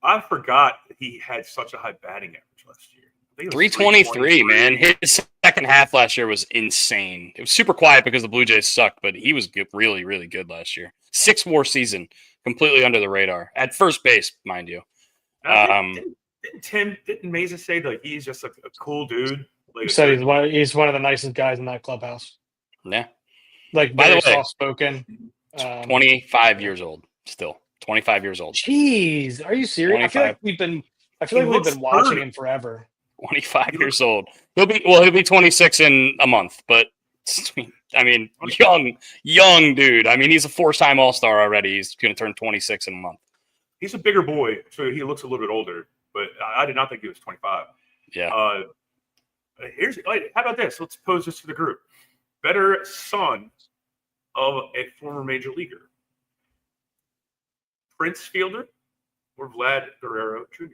I forgot that he had such a high batting average last year. 323, man. His second half last year was insane. It was super quiet because the Blue Jays sucked, but he was really, really good last year. 6 WAR season, completely under the radar. At first base, mind you. Didn't Mesa say that he's just a cool dude? He said he's one of the nicest guys in that clubhouse. Yeah. Like, very soft-spoken. 25 years old still. 25 years old. Jeez, are you serious? 25. I feel like we've been watching him forever. 25 years old. He'll be 26 in a month, but I mean, young dude. I mean, he's a 4-time All-Star already. He's going to turn 26 in a month. He's a bigger boy, so he looks a little bit older. But I did not think he was 25. Yeah. How about this? Let's pose this to the group. Better son of a former major leaguer, Prince Fielder or Vlad Guerrero Jr.?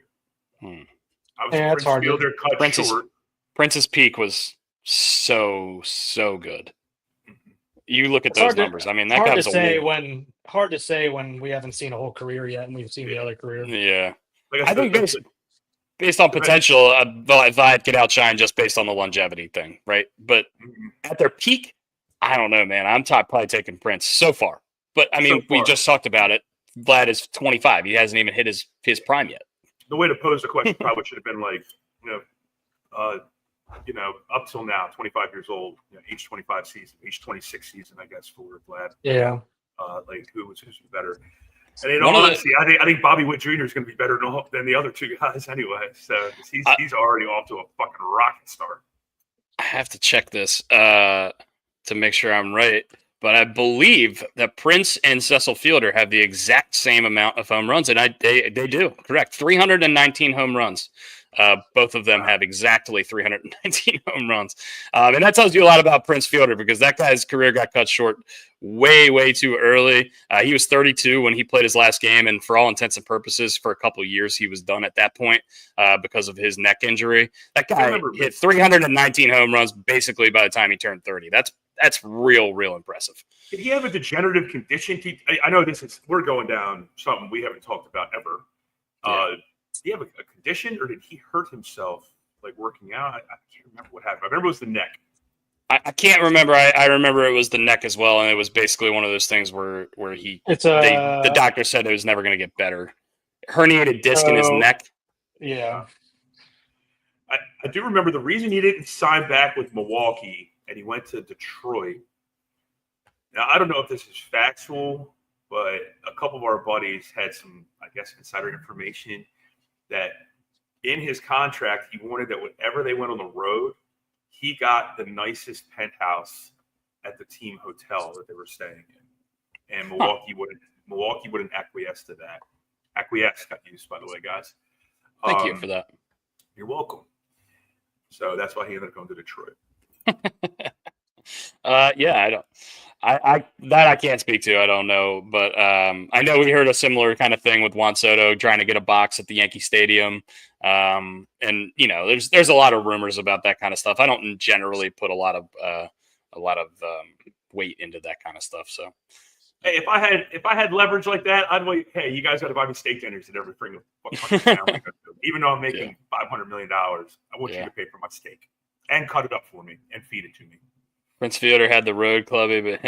Yeah, Prince Fielder cut short. Prince's peak was so good. Mm-hmm. You look at those numbers. I mean, that guy was hard to say when we haven't seen a whole career yet, and we've seen the other career. Yeah, I think based on potential, Vlad could outshine just based on the longevity thing, right? But at their peak, I don't know, man. I'm probably taking Prince so far. But I mean, we just talked about it. Vlad is 25. He hasn't even hit his prime yet. The way to pose the question probably should have been like, up till now, 25 years old, age 25 season, age 26 season, I guess, for Vlad. Yeah. Who's better? And in all honesty, I think Bobby Witt Jr. is going to be better than the other two guys anyway. So he's already off to a fucking rocket start. I have to check this to make sure I'm right, but I believe that Prince and Cecil Fielder have the exact same amount of home runs, and they do. Correct, 319 home runs. Both of them have exactly 319 home runs. And that tells you a lot about Prince Fielder because that guy's career got cut short way too early. He was 32 when he played his last game, and for all intents and purposes, for a couple of years, he was done at that point because of his neck injury. That guy hit 319 home runs basically by the time he turned 30. That's real impressive. Did he have a degenerative condition? I know we're going down something we haven't talked about ever. Did he have a condition, or did he hurt himself like working out? I can't remember what happened. I remember it was the neck. I can't remember. I remember it was the neck as well, and it was basically one of those things where the doctor said it was never going to get better. Herniated disc in his neck. Yeah. I do remember the reason he didn't sign back with Milwaukee and he went to Detroit. Now, I don't know if this is factual, but a couple of our buddies had some, I guess, insider information that in his contract, he wanted that whenever they went on the road, he got the nicest penthouse at the team hotel that they were staying in. And Milwaukee wouldn't acquiesce to that. Acquiesce got used, by the way, guys. Thank you for that. You're welcome. So that's why he ended up going to Detroit. I can't speak to. I don't know, but I know we heard a similar kind of thing with Juan Soto trying to get a box at the Yankee Stadium, and there's a lot of rumors about that kind of stuff. I don't generally put a lot of weight into that kind of stuff. So, hey, if I had leverage like that, I'd wait. Hey, you guys got to buy me steak dinners at every freaking town. Even though I'm making $500 million, I want you to pay for my steak and cut it up for me and feed it to me. Prince Fielder had the road clubby, but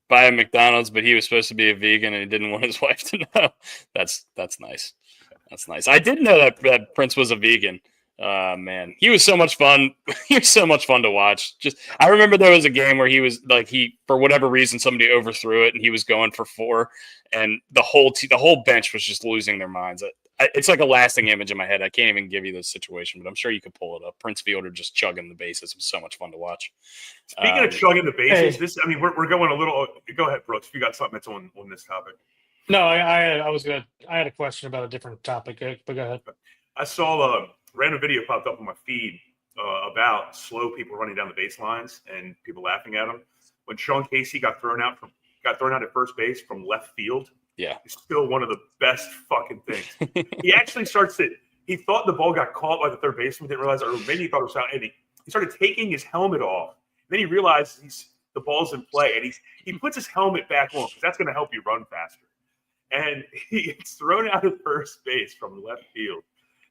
buy a McDonald's, but he was supposed to be a vegan and he didn't want his wife to know. That's nice. That's nice. I didn't know that Prince was a vegan. Man, he was so much fun. He was so much fun to watch. I remember there was a game where he was like, for whatever reason, somebody overthrew it and he was going for 4, and the whole bench was just losing their minds. It's like a lasting image in my head. I can't even give you the situation, but I'm sure you could pull it up. Prince Fielder just chugging the bases. It was so much fun to watch. Speaking of chugging the bases, we're going a little. Go ahead, Brooks. If you got something that's on this topic. No, I had a question about a different topic, but go ahead. I saw a random video popped up on my feed about slow people running down the baselines and people laughing at them. When Sean Casey got thrown out at first base from left field. Yeah, it's still one of the best fucking things. He actually he thought the ball got caught by the third baseman, didn't realize, or maybe he thought it was out, and he started taking his helmet off. Then he realized the ball's in play, and he puts his helmet back on because that's going to help you run faster. And he gets thrown out of first base from left field,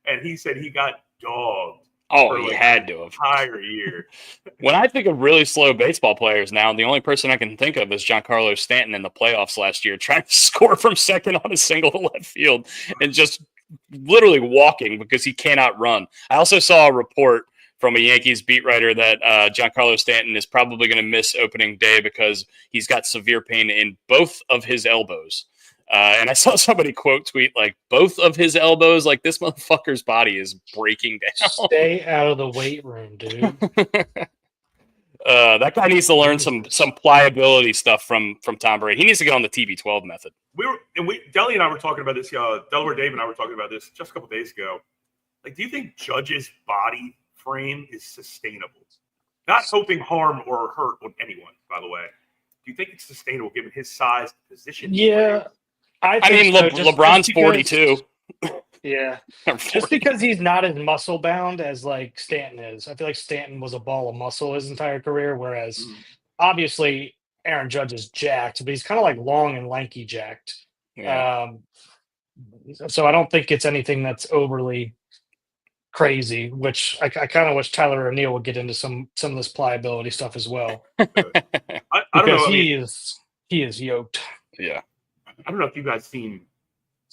and he said he got dogged. Oh, he had to have. Entire year. When I think of really slow baseball players now, the only person I can think of is Giancarlo Stanton in the playoffs last year, trying to score from second on a single to left field and just literally walking because he cannot run. I also saw a report from a Yankees beat writer that Giancarlo Stanton is probably going to miss opening day because he's got severe pain in both of his elbows. And I saw somebody quote tweet like both of his elbows, like this motherfucker's body is breaking down. Stay out of the weight room, dude. That guy needs to learn some pliability stuff from Tom Brady. He needs to get on the TB12 method. Deli and I were talking about this. Delaware Dave and I were talking about this just a couple days ago. Like, do you think Judge's body frame is sustainable? Not hoping harm or hurt on anyone, by the way. Do you think it's sustainable given his size, position? Yeah, I mean, so. LeBron's 42. Yeah, just because he's not as muscle bound as like Stanton is. I feel like Stanton was a ball of muscle his entire career, whereas obviously Aaron Judge is jacked, but he's kind of like long and lanky jacked. Yeah. So I don't think it's anything that's overly crazy, which I kind of wish Tyler O'Neill would get into some of this pliability stuff as well. I don't know. He is yoked. Yeah. I don't know if you guys seen.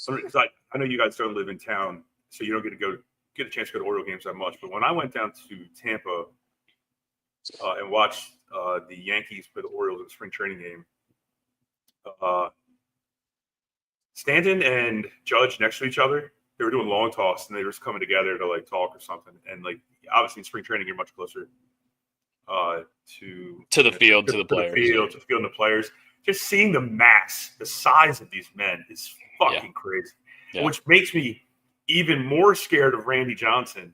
I know you guys don't live in town, so you don't get a chance to go to Oriole games that much. But when I went down to Tampa and watched the Yankees play the Orioles in a spring training game, Stanton and Judge next to each other, they were doing long toss and they were just coming together to like talk or something. And like obviously in spring training, you're much closer to the field, to the players, to the field and the players. Just seeing the mass, the size of these men is fucking crazy. Yeah. Which makes me even more scared of Randy Johnson.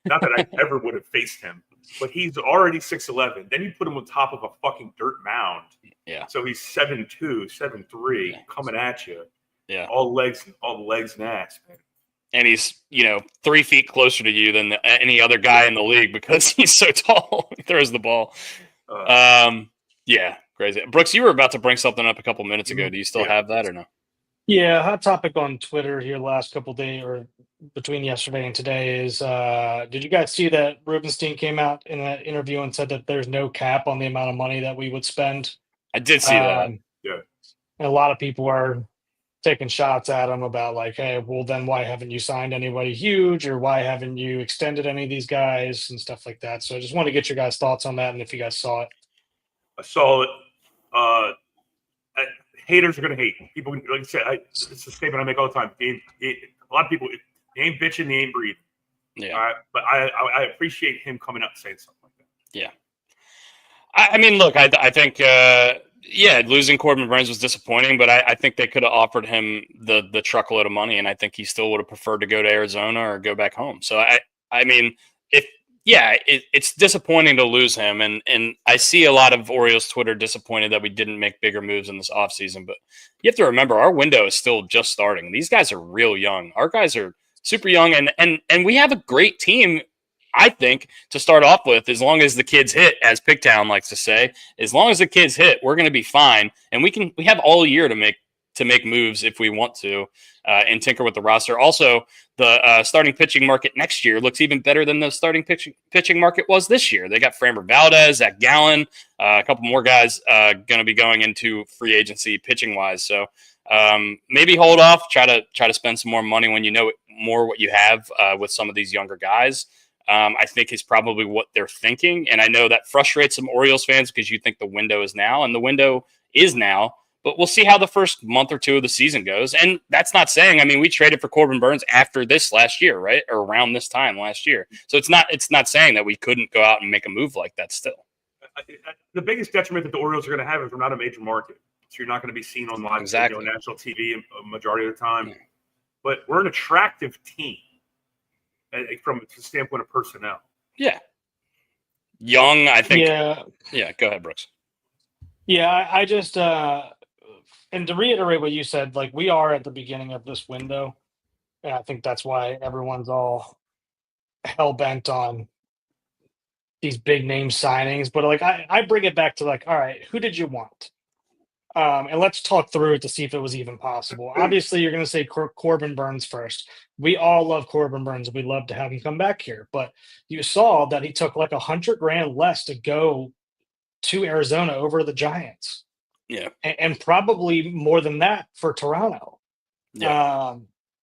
Not that I ever would have faced him, but he's already 6'11". Then you put him on top of a fucking dirt mound. Yeah. So he's 7'2", 7'3", coming at you. Yeah. All legs and ass, man. And he's, 3 feet closer to you than any other guy in the league because he's so tall. He throws the ball. Yeah, crazy. Brooks, you were about to bring something up a couple minutes ago. Do you still have that or no? Yeah, hot topic on Twitter here last couple of days or between yesterday and today is, did you guys see that Rubenstein came out in that interview and said that there's no cap on the amount of money that we would spend? I did see that. Yeah. And a lot of people are taking shots at him about like, hey, well, then why haven't you signed anybody huge or why haven't you extended any of these guys and stuff like that? So I just want to get your guys' thoughts on that and if you guys saw it. I saw it. Haters are going to hate. People, like I said, it's a statement I make all the time. A lot of people, they ain't bitching, they ain't breathing. Yeah. But I appreciate him coming up and saying something like that. Yeah. I mean, look, I think, losing Corbin Burns was disappointing, but I think they could have offered him the truckload of money, and I think he still would have preferred to go to Arizona or go back home. So, I mean, it's disappointing to lose him, and I see a lot of Orioles Twitter disappointed that we didn't make bigger moves in this offseason, but you have to remember our window is still just starting. These guys are real young. Our guys are super young, and we have a great team, I think, to start off with, as long as the kids hit, as Pigtown likes to say. As long as the kids hit, we're going to be fine, and we have all year to make moves if we want to and tinker with the roster. Also, the starting pitching market next year looks even better than the starting pitching market was this year. They got Framber Valdez, Zach Gallen, a couple more guys going to be going into free agency pitching wise. So maybe hold off, try to spend some more money when you know more what you have with some of these younger guys. I think is probably what they're thinking. And I know that frustrates some Orioles fans because you think the window is now, and the window is now. But we'll see how the first month or two of the season goes. And that's not saying, I mean, we traded for Corbin Burns after this last year, right? Or around this time last year. So it's not saying that we couldn't go out and make a move like that still. The biggest detriment that the Orioles are going to have is we're not a major market. So you're not going to be seen on live exactly. National TV a majority of the time. Yeah. But we're an attractive team from the standpoint of personnel. Yeah. Young, I think. Yeah, go ahead, Brooks. Yeah, I just and to reiterate what you said, like we are at the beginning of this window. And I think that's why everyone's all hell bent on these big name signings. But like I bring it back to like, all right, who did you want? And let's talk through it to see if it was even possible. Obviously, you're going to say Corbin Burns first. We all love Corbin Burns. We'd love to have him come back here. But you saw that he took like $100,000 less to go to Arizona over the Giants. Yeah. And probably more than that for Toronto. Yeah.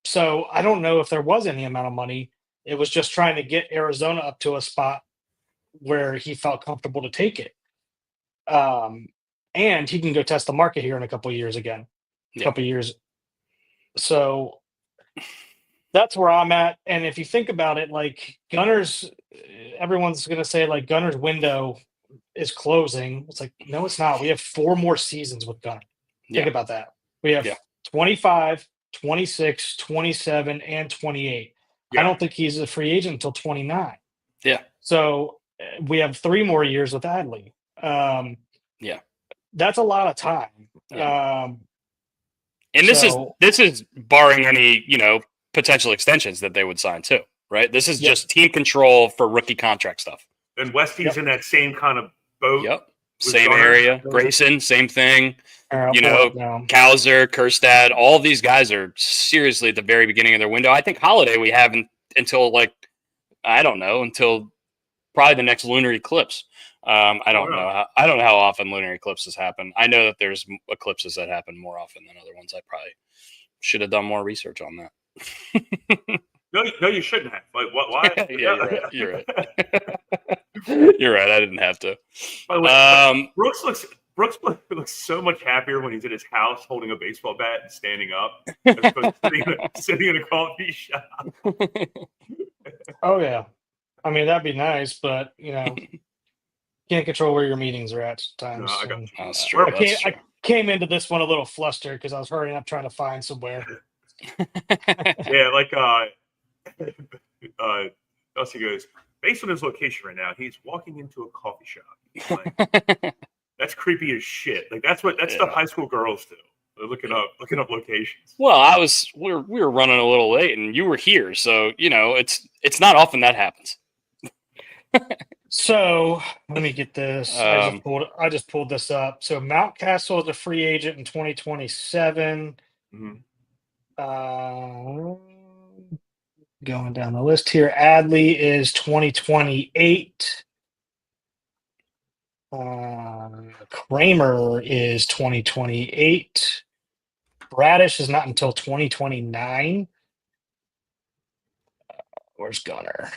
So I don't know if there was any amount of money. It was just trying to get Arizona up to a spot where he felt comfortable to take it. And he can go test the market here in a couple of years again. Couple of years. So that's where I'm at. And if you think about it, like Gunner's, everyone's going to say like Gunner's window is closing. It's like, no, it's not. We have 4 more seasons with Gunner. Think about that. We have 25, 26, 27, and 28. I don't think he's a free agent until 29. Yeah. So we have 3 more years with Adley. That's a lot of time. And this is barring any, potential extensions that they would sign too, right? This is just team control for rookie contract stuff. And Westy's in that same kind of boat. Yep. Same area. Grayson, same thing. Kauser, Kerstad, all of these guys are seriously at the very beginning of their window. I think Holiday we have until until probably the next lunar eclipse. I don't know. I don't know how often lunar eclipses happen. I know that there's eclipses that happen more often than other ones. I probably should have done more research on that. No, you shouldn't have. Like, what? Why? You're right. You're right. I didn't have to. By the way, Brooks looks so much happier when he's in his house holding a baseball bat and standing up, as opposed to sitting in a coffee shop. Oh yeah, I mean that'd be nice, but can't control where your meetings are at sometimes. No, I got you. That's true. I came into this one a little flustered because I was hurrying up trying to find somewhere. Yeah, like Dusty goes, based on his location right now, he's walking into a coffee shop. Like, that's creepy as shit. Like that's stuff high school girls do. They're looking up locations. Well, we were running a little late and you were here, so it's not often that happens. So let me get this. I just pulled this up. So Mountcastle is a free agent in 2027. Going down the list here, Adley is 2028. Kramer is 2028. Bradish is not until 2029. Where's Gunner?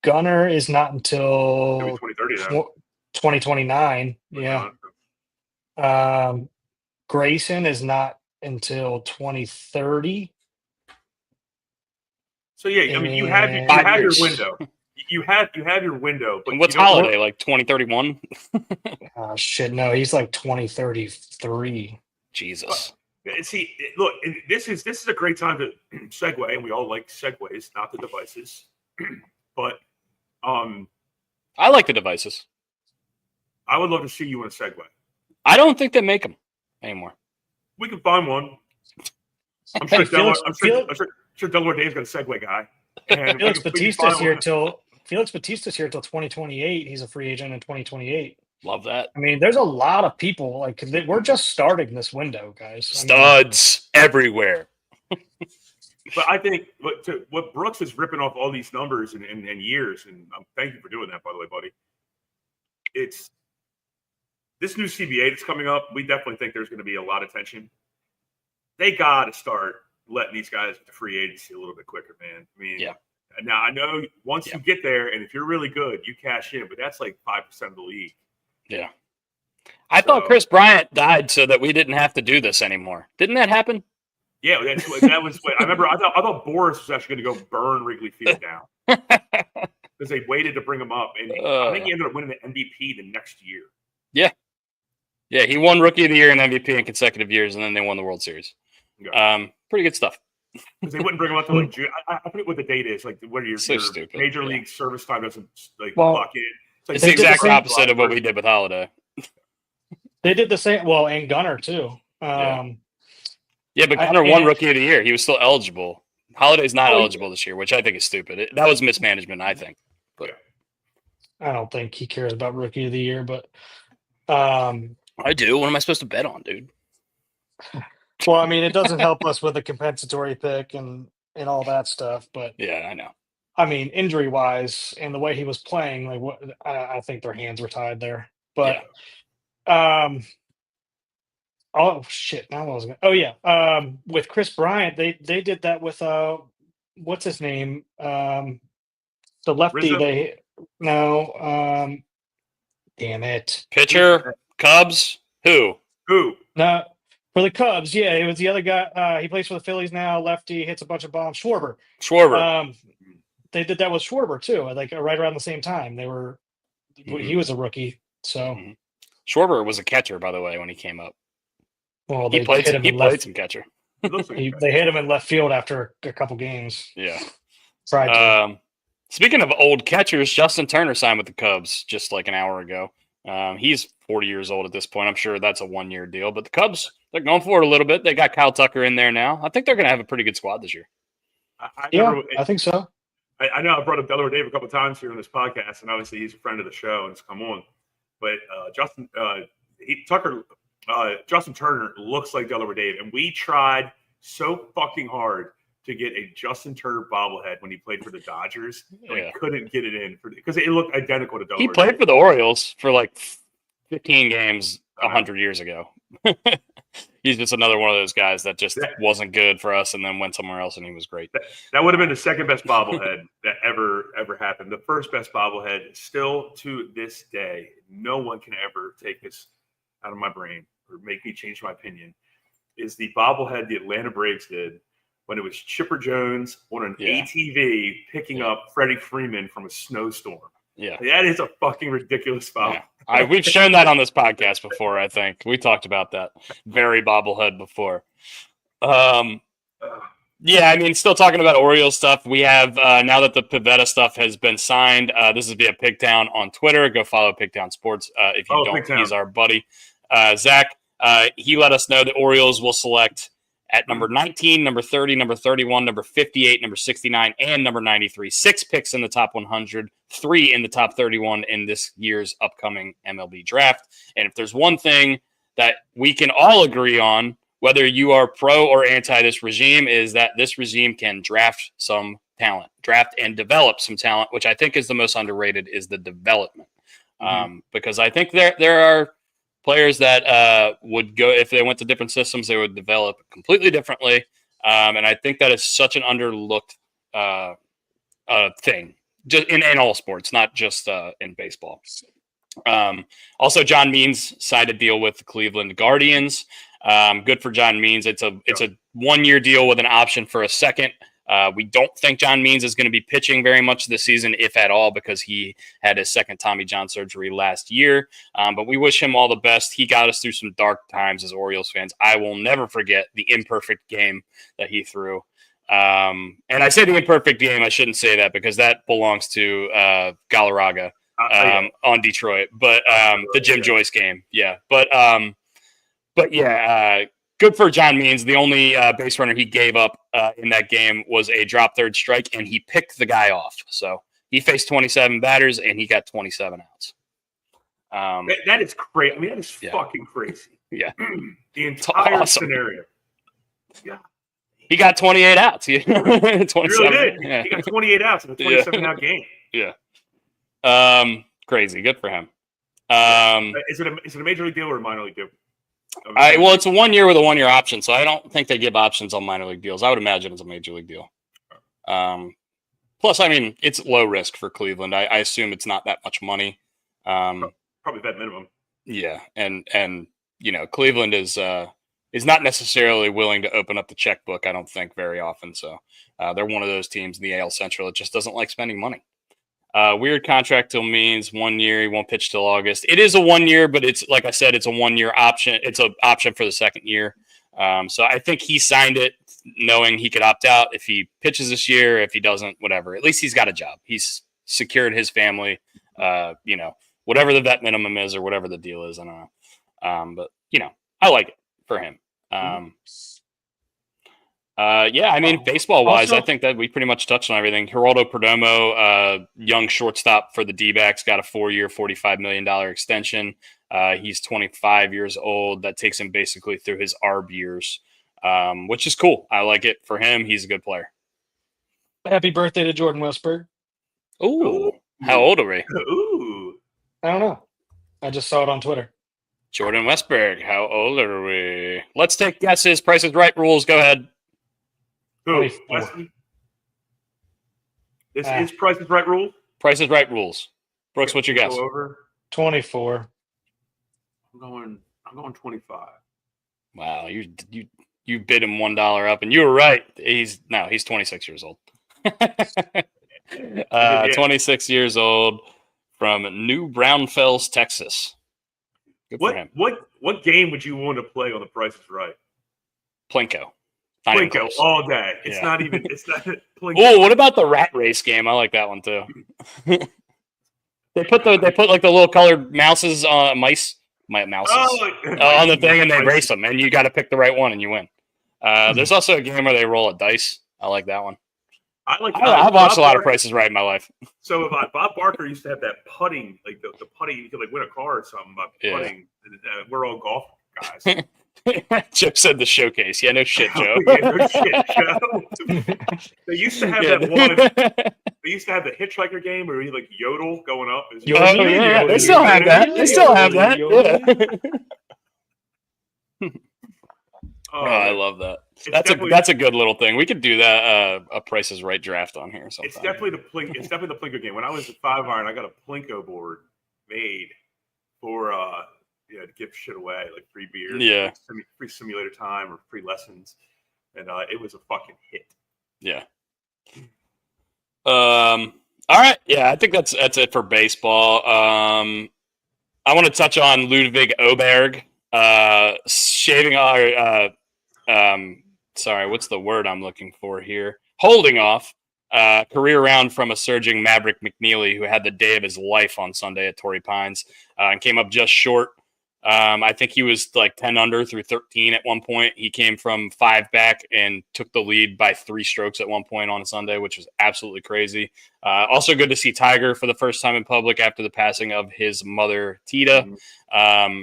Gunner is not until 2029. Yeah. Grayson is not until 2030. So yeah, I mean you have your window. You have your window. But and what's Holiday like 2031? Oh shit, no, he's like 2033. Jesus. See, look, this is a great time to segue, and we all like segues, not the devices. But I like the devices. I would love to see you in a Segway. I don't think they make them anymore. We can find one. I'm sure Delaware Dave's got a Segway guy. And Felix Batista's here till 2028. He's a free agent in 2028. Love that. I mean, there's a lot of people. Like we're just starting this window, guys. Studs everywhere. But I think what Brooks is ripping off all these numbers and years, and thank you for doing that, by the way, buddy. It's this new CBA that's coming up. We definitely think there's going to be a lot of tension. They got to start letting these guys into free agency a little bit quicker, man. I mean, now I know once you get there, and if you're really good, you cash in, but that's like 5% of the league. Yeah. I thought Chris Bryant died so that we didn't have to do this anymore. Didn't that happen? Yeah, that was. I remember. I thought Boris was actually going to go burn Wrigley Field down because they waited to bring him up, and I think he ended up winning the MVP the next year. Yeah, he won Rookie of the Year and MVP in consecutive years, and then they won the World Series. Yeah. Pretty good stuff. Because they wouldn't bring him up to like June. I forget what the date is. Like, what are your major league service time doesn't clock in? It's the exact opposite of what we did with Holiday. They did the same. Well, and Gunner too. Yeah, but Gunner won Rookie of the Year. He was still eligible. Holiday's not eligible this year, which I think is stupid. That was mismanagement, I think. But I don't think he cares about Rookie of the Year, but I do. What am I supposed to bet on, dude? Well, I mean, it doesn't help us with a compensatory pick and all that stuff. But yeah, I know. I mean, injury wise and the way he was playing, I think their hands were tied there. But oh shit! Now I was going. Oh yeah, with Chris Bryant, they did that with what's his name? The lefty. Rizzo? Damn it! Pitcher, Cubs. Who? No, for the Cubs. Yeah, it was the other guy. He plays for the Phillies now. Lefty, hits a bunch of bombs. Schwarber. They did that with Schwarber too. Like right around the same time. They were. He was a rookie So Schwarber was a catcher, by the way, when he came up. Well, he played some catcher. They hit him in left field after a couple games. Yeah. Tried to. Speaking of old catchers, Justin Turner signed with the Cubs just like an hour ago. He's 40 years old at this point. I'm sure that's a 1-year deal. But the Cubs, they're going for it a little bit. They got Kyle Tucker in there now. I think they're going to have a pretty good squad this year. I think so. I know I brought up Delaware Dave a couple of times here on this podcast, and obviously he's a friend of the show and it's come on. But Justin Turner looks like Delaware Dave, and we tried so fucking hard to get a Justin Turner bobblehead when he played for the Dodgers. And we couldn't get it in because it looked identical to Delaware. He played for the Orioles for like 15 games 100 years ago. He's just another one of those guys that just wasn't good for us and then went somewhere else and he was great. That would have been the second best bobblehead that ever happened. The first best bobblehead, still to this day, no one can ever take this out of my brain or make me change my opinion, is the bobblehead the Atlanta Braves did when it was Chipper Jones on an ATV picking up Freddie Freeman from a snowstorm. Yeah. That is a fucking ridiculous foul. Yeah. We've shown that on this podcast before, I think. We talked about that very bobblehead before. Yeah, I mean, still talking about Orioles stuff. We have, now that the Pivetta stuff has been signed, this is via Pigtown on Twitter. Go follow Pigtown Sports if you don't. Pigtown. He's our buddy. Zach, he let us know the Orioles will select at number 19, number 30, number 31, number 58, number 69, and number 93. 6 picks in the top 100, 3 in the top 31 in this year's upcoming MLB draft. And if there's one thing that we can all agree on, whether you are pro or anti this regime, is that this regime can draft some talent, draft and develop some talent, which I think is the most underrated, is the development. Because I think there are players that would go, if they went to different systems, they would develop completely differently. And I think that is such an underlooked thing, just in all sports, not just in baseball. Also, John Means signed a deal with the Cleveland Guardians. Good for John Means. It's a 1-year deal with an option for a second. We don't think John Means is going to be pitching very much this season, if at all, because he had his second Tommy John surgery last year. But we wish him all the best. He got us through some dark times as Orioles fans. I will never forget the imperfect game that he threw. And I say the imperfect game. I shouldn't say that because that belongs to Galarraga on Detroit. But the Jim Joyce game, yeah. But yeah. Good for John Means. The only base runner he gave up in that game was a drop third strike, and he picked the guy off. So he faced 27 batters, and he got 27 outs. That is crazy. I mean, that is fucking crazy. Yeah. The entire scenario. Yeah. He got 28 outs. 27. He really did. Yeah. He got 28 outs in a 27-out game. Yeah. Crazy. Good for him. Is it a major league deal or a minor league deal? Well, it's a 1 year with a 1-year option, so I don't think they give options on minor league deals. I would imagine it's a major league deal. Plus, I mean, it's low risk for Cleveland. I assume it's not that much money. Probably vet minimum. Yeah, and you know, Cleveland is not necessarily willing to open up the checkbook, I don't think, very often. So they're one of those teams in the AL Central that just doesn't like spending money. Weird contract till Means 1 year. He won't pitch till August. It is a 1 year, but it's, like I said, it's a 1-year option. It's an option for the second year. So I think he signed it knowing he could opt out if he pitches this year. If he doesn't, whatever. At least he's got a job. He's secured his family. You know, whatever the vet minimum is or whatever the deal is. I don't know. But you know, I like it for him. Yeah, I mean, baseball-wise, I think that we pretty much touched on everything. Geraldo Perdomo, young shortstop for the D-backs, got a 4-year, $45 million extension. He's 25 years old. That takes him basically through his ARB years, which is cool. I like it for him. He's a good player. Happy birthday to Jordan Westberg. Ooh. How old are we? Ooh. I don't know. I just saw it on Twitter. Jordan Westberg, how old are we? Let's take guesses. Price is Right rules. Go ahead. Who? This is Price is Right rules? Price is Right rules. Brooks, what's your guess? Over 24. I'm going 25. Wow, you bid him $1 up, and you were right. He's 26 years old. 26 years old from New Braunfels, Texas. Good for him. What game would you want to play on The Price is Right? Plinko. Plinko all day. It's not even. It's not Plinko. Oh, what about the rat race game? I like that one too. They put like the little colored mouses on mouses on the thing, and they race them, and you got to pick the right one, and you win. There's also a game where they roll a dice. I like that one. I've watched a lot of Prices Right in my life. So Bob Barker used to have that putting, like the putting, you could like win a car or something by putting. Yeah. We're all golf guys. Joe said the showcase. Yeah, no shit, Joe. No shit, Joe. They used to have that one. They used to have the hitchhiker game where you like yodel going up. They still have that. Yeah. I love that. That's a good little thing. We could do that. A Price is Right draft on here. Sometime. It's definitely the Plinko game. When I was at 5-iron, I got a Plinko board made for to give shit away, like free beers, free simulator time or free lessons, and it was a fucking hit. Yeah. All right. Yeah, I think that's it for baseball. I want to touch on Ludwig Oberg shaving our sorry, what's the word I'm looking for here? Holding off career round from a surging Maverick McNeely who had the day of his life on Sunday at Torrey Pines and came up just short. I think he was like 10 under through 13 at one point. He came from 5 back and took the lead by 3 strokes at one point on a Sunday, which was absolutely crazy. Also good to see Tiger for the first time in public after the passing of his mother, Tita.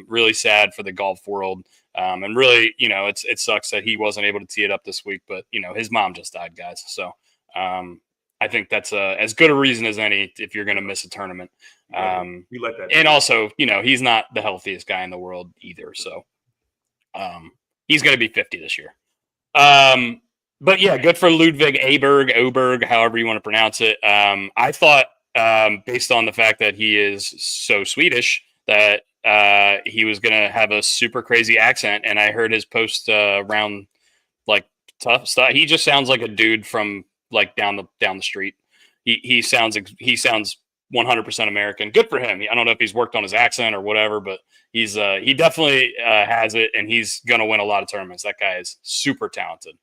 Really sad for the golf world. And really, it sucks that he wasn't able to tee it up this week, but his mom just died, guys. So I think that's as good a reason as any if you're going to miss a tournament. We let that. And also, he's not the healthiest guy in the world either. So he's going to be 50 this year. But yeah, good for Ludwig Oberg, however you want to pronounce it. I thought, based on the fact that he is so Swedish, that he was going to have a super crazy accent. And I heard his post around like tough stuff. He just sounds like a dude from like down the street. He sounds 100% American. Good for him. I don't know if he's worked on his accent or whatever, but he definitely has it, and he's going to win a lot of tournaments. That guy is super talented.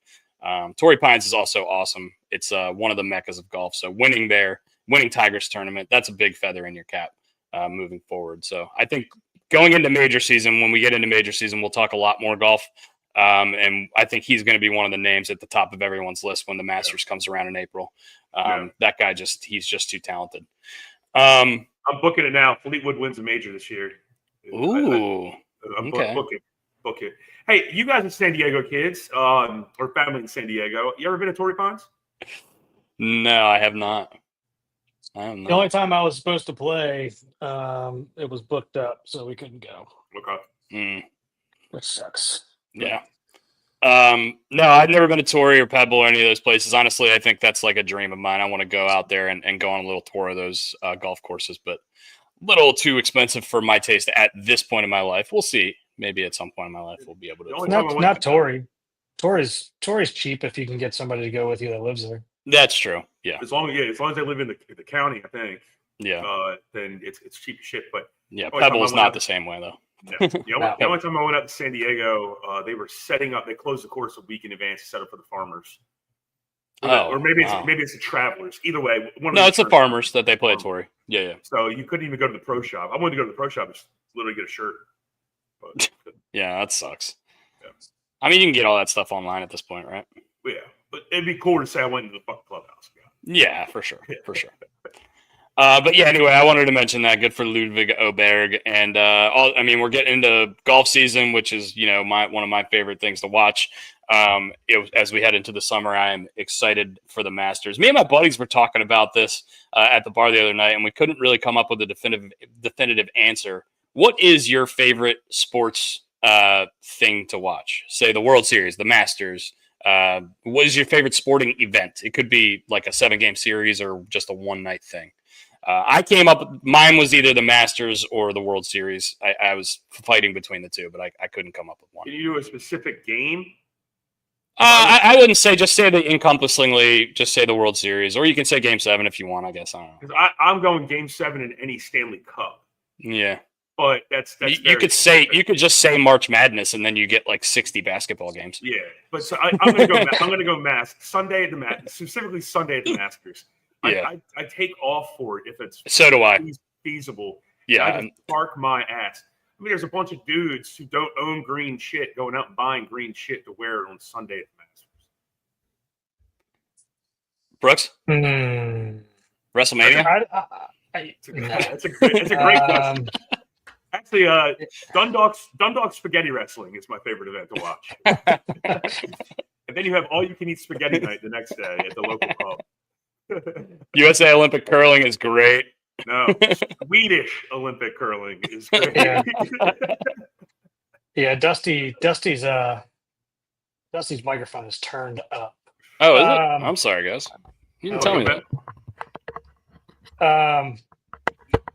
Torrey Pines is also awesome. It's one of the meccas of golf. So winning Tiger's tournament, that's a big feather in your cap moving forward. So I think going into major season, when we get into major season, we'll talk a lot more golf. And I think he's going to be one of the names at the top of everyone's list when the Masters comes around in April. That guy he's just too talented. I'm booking it now. Fleetwood wins a major this year. Ooh. I'm book it. Hey, you guys are San Diego kids, or family in San Diego. You ever been to Torrey Pines? No, I have not. The only time I was supposed to play, it was booked up, so we couldn't go. Okay. Which sucks. Yeah. No, I've never been to Torrey or Pebble or any of those places. Honestly, I think that's like a dream of mine. I want to go out there and go on a little tour of those golf courses, but a little too expensive for my taste at this point in my life. We'll see. Maybe at some point in my life we'll be able to. Not Torrey. Torrey's cheap if you can get somebody to go with you that lives there. That's true. Yeah. As long as they live in the county, I think. Yeah. Then it's cheap as shit. But yeah, Pebble's not the same way though. No. The only time I went out to San Diego, they were setting up. They closed the course a week in advance to set up for the farmers. Or maybe it's the travelers. Either way, it's the farmers that they play at Torrey. Yeah. So you couldn't even go to the pro shop. I wanted to go to the pro shop and literally get a shirt. But, yeah, that sucks. Yeah. I mean, you can get all that stuff online at this point, right? Yeah, but it'd be cool to say I went to the fucking clubhouse. Yeah, for sure. But yeah, anyway, I wanted to mention that. Good for Ludwig Oberg, and we're getting into golf season, which is one of my favorite things to watch. As we head into the summer, I am excited for the Masters. Me and my buddies were talking about this at the bar the other night, and we couldn't really come up with a definitive answer. What is your favorite sports thing to watch? Say the World Series, the Masters. What is your favorite sporting event? It could be like a 7-game series or just a one-night thing. Mine was either the Masters or the World Series. I was fighting between the two, but I couldn't come up with one. Can you do a specific game? I wouldn't say, just say the encompassingly, just say the World Series, or you can say Game 7 if you want, I guess. I don't know. Because I'm going Game 7 in any Stanley Cup. Yeah. But that's you could just say March Madness and then you get like 60 basketball games. Yeah, but so I'm gonna go mask Sunday at the Masters, specifically Sunday at the Masters. Yeah. I take off for it if it's so do I feasible. Yeah, I just park my ass. I mean, there's a bunch of dudes who don't own green shit going out and buying green shit to wear on Sunday at the Masters. Brooks, WrestleMania. It's a great question. Actually, Dundalk Spaghetti Wrestling is my favorite event to watch. And then you have all-you-can-eat spaghetti night the next day at the local pub. USA Olympic curling is great. No, Swedish Olympic curling is great. Yeah, Dusty's microphone is turned up. Oh, is it? I'm sorry, guys. You didn't tell me that.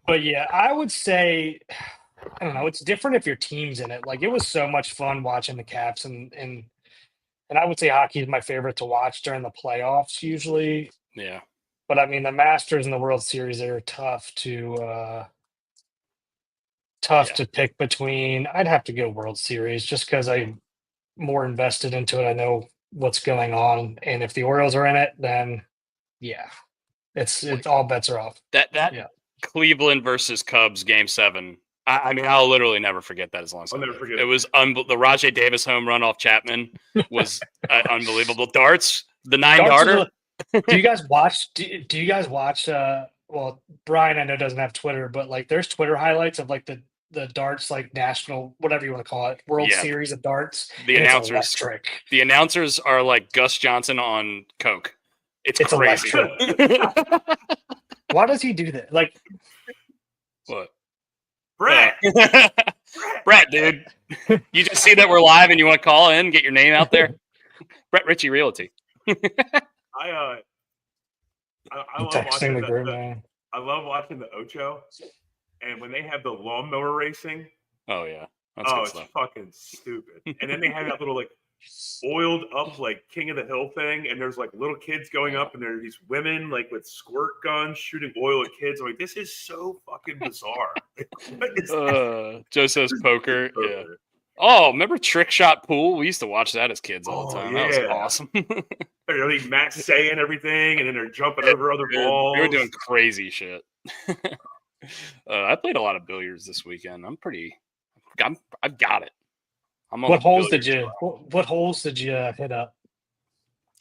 But yeah, I would say, I don't know, it's different if your team's in it. Like, it was so much fun watching the Caps, and I would say hockey is my favorite to watch during the playoffs usually. Yeah. But I mean, the Masters and the World Series, they are tough to pick between. I'd have to go World Series just because I'm more invested into it. I know what's going on, and if the Orioles are in it, then yeah, it's all bets are off. That Cleveland versus Cubs Game 7. I mean, I'll literally never forget that as long as I'll never forget it. Was the Rajay Davis home run off Chapman was unbelievable. Darts, the 9-yarder. Do you guys watch? Do you guys watch? Well, Brian, I know doesn't have Twitter, but like, there's Twitter highlights of like the darts, like national, whatever you want to call it, World Series of darts. The announcers are like Gus Johnson on coke. It's crazy. Why does he do that? Like, what? Brett, Brett, dude, you just see that we're live and you want to call in, get your name out there. Brett Ritchie Realty. I love texting watching the group, man. I love watching the Ocho, and when they have the lawnmower racing. Oh yeah, it's fucking stupid. And then they have that little like oiled up like King of the Hill thing, and there's like little kids going up, and there are these women like with squirt guns shooting oil at kids. I'm like, this is so fucking bizarre. Joe says poker. Yeah. Oh, remember Trick Shot Pool? We used to watch that as kids all the time. Yeah. That was awesome. They're like Matt saying everything, and then they're jumping over other balls. They were doing crazy shit. I played a lot of billiards this weekend. I've got it. What holes did you hit up?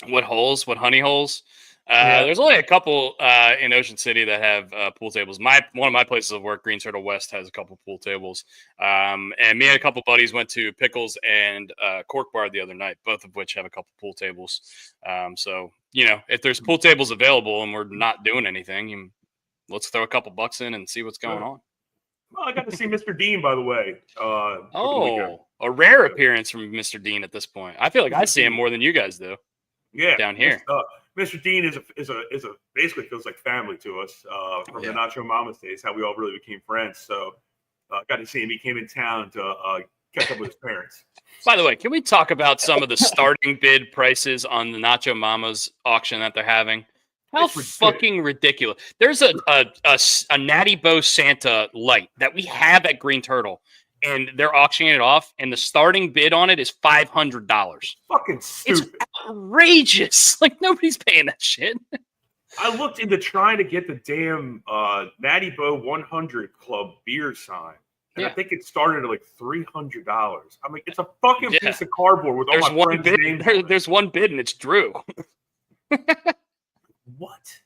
What holes? What honey holes? There's only a couple in Ocean City that have pool tables. One of my places of work, Green Turtle West, has a couple pool tables. And me and a couple buddies went to Pickles and Cork Bar the other night, both of which have a couple pool tables. So, if there's pool tables available and we're not doing anything, let's throw a couple bucks in and see what's going on. Well, I got to see Mr. Dean, by the way. A rare appearance from Mr. Dean at this point. I feel like I see him more than you guys do. Yeah, down here. Mr. Dean is a basically feels like family to us from the Nacho Mamas days. How we all really became friends. So got to see him. He came in town to catch up with his parents. By the way, can we talk about some of the starting bid prices on the Nacho Mamas auction that they're having? How fucking ridiculous! There's a Natty Bo Santa light that we have at Green Turtle, and they're auctioning it off, and the starting bid on it is $500. Fucking stupid! It's outrageous. Like, nobody's paying that shit. I looked into trying to get the damn Natty Bo 100 Club beer sign, and I think it started at like $300. I'm like, it's a fucking piece of cardboard with all my friends' names. There's one bid, and it's Drew. What?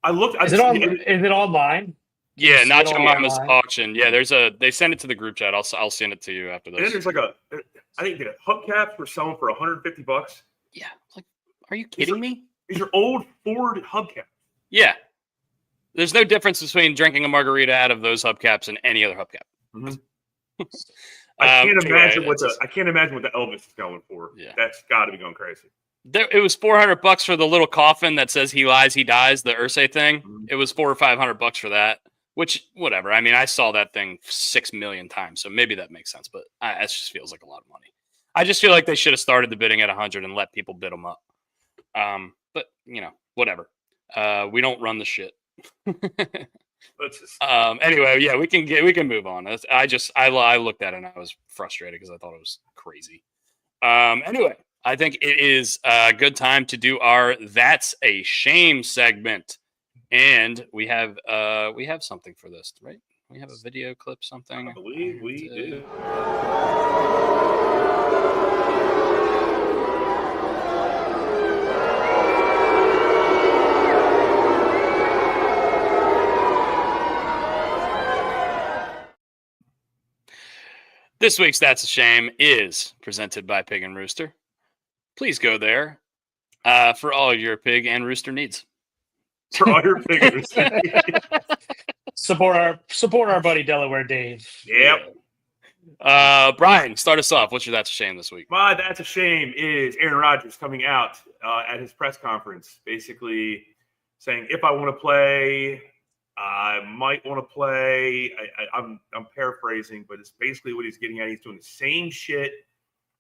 I looked. Is it online? Yeah, Nacho Mama's auction. Yeah, they send it to the group chat. I'll send it to you after this. And then there's like I think hubcaps were selling for $150. Yeah, like, are you kidding me? These are old Ford hubcaps. Yeah, there's no difference between drinking a margarita out of those hubcaps and any other hubcap. Mm-hmm. I can't imagine what the Elvis is going for. Yeah, that's got to be going crazy. It was $400 for the little coffin that says "He lies, he dies." The Ursay thing. Mm-hmm. It was $400 or $500 for that. Which, whatever. I mean, I saw that thing 6 million times, so maybe that makes sense. But it just feels like a lot of money. I just feel like they should have started the bidding at 100 and let people bid them up. But whatever. We don't run the shit. Let's just. Anyway, yeah, we can move on. I looked at it and I was frustrated because I thought it was crazy. Anyway, I think it is a good time to do our "That's a Shame" segment, and we have something for this, right? We have a video clip, something. I believe we do. This week's That's a Shame is presented by Pig and Rooster. Please go there for all your pig and rooster needs. For all your pig and rooster needs. Support our buddy Delaware Dave. Yep. Brian, start us off. What's your That's a Shame this week? My That's a Shame is Aaron Rodgers coming out at his press conference, basically saying, if I want to play, I might want to play. I'm paraphrasing, but it's basically what he's getting at. He's doing the same shit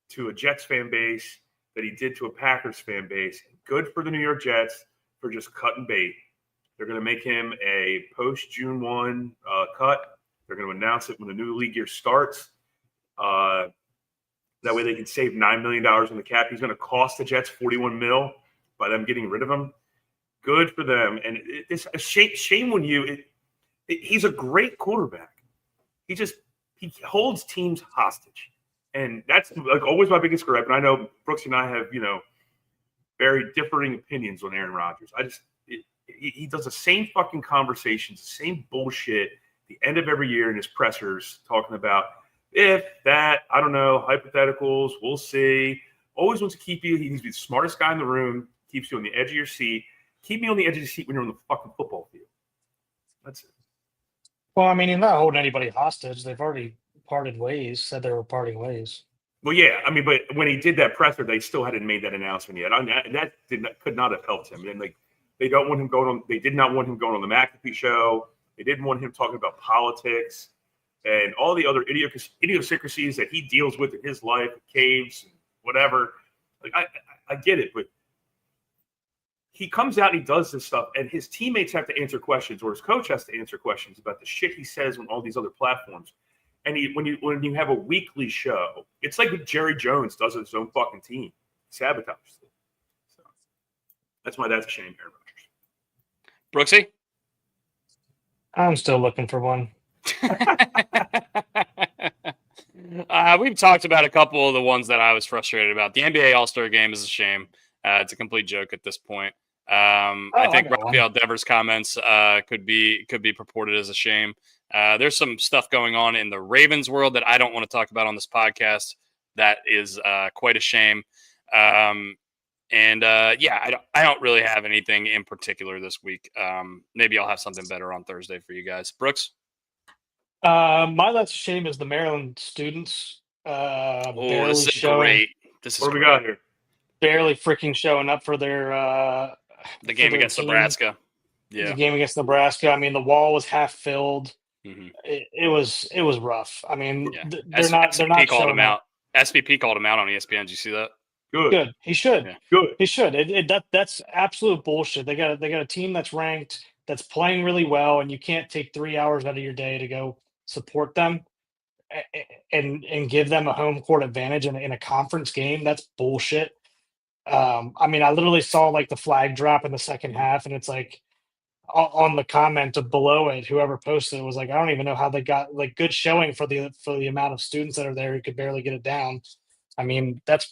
to a Jets fan base that he did to a Packers fan base. Good for the New York Jets for just cutting bait. They're going to make him a post-June 1 cut. They're going to announce it when the new league year starts. That way they can save $9 million in the cap. He's going to cost the Jets $41 million by them getting rid of him. Good for them. And it's a shame when he's a great quarterback. He holds teams hostage. And that's like always my biggest gripe. And I know Brooks and I have, very differing opinions on Aaron Rodgers. He does the same fucking conversations, the same bullshit at the end of every year in his pressers, talking about if, that, I don't know, hypotheticals, we'll see. Always wants to keep you. He needs to be the smartest guy in the room, keeps you on the edge of your seat. Keep me on the edge of the seat when you're on the fucking football field. That's it. Well, I mean, he's not holding anybody hostage. They've already parted ways, said they were parting ways. Well, yeah, I mean, but when he did that presser, they still hadn't made that announcement yet. That could not have helped him. And they don't want him going on. They did not want him going on the McAfee show. They didn't want him talking about politics and all the other idiosyncrasies that he deals with in his life, caves, whatever. Like I get it, but he comes out and he does this stuff, and his teammates have to answer questions, or his coach has to answer questions about the shit he says on all these other platforms. And when you have a weekly show, it's like what Jerry Jones does with his own fucking team. He sabotages it. So that's why that's a shame, Aaron Rodgers. Brooksy? I'm still looking for one. We've talked about a couple of the ones that I was frustrated about. The NBA All-Star Game is a shame. It's a complete joke at this point. I think Rafael Devers' comments could be purported as a shame. There's some stuff going on in the Ravens world that I don't want to talk about on this podcast. That is quite a shame. I don't really have anything in particular this week. Maybe I'll have something better on Thursday for you guys. Brooks? My That's a Shame is the Maryland students. This is great. What do we got here? Barely freaking showing up for their the game against Nebraska. Yeah, the game against Nebraska. I mean, the wall was half filled. Mm-hmm. It was rough. I mean, they're not called him out. SVP called him out on ESPN. Did you see that? Good. He should. Yeah. Good. He should. That's absolute bullshit. They got a team that's ranked, that's playing really well, and you can't take 3 hours out of your day to go support them and give them a home court advantage in a conference game. That's bullshit. I mean, I literally saw like the flag drop in the second half, and it's like on the comment below it, whoever posted it was like, I don't even know how they got like good showing for the amount of students that are there who could barely get it down. I mean, that's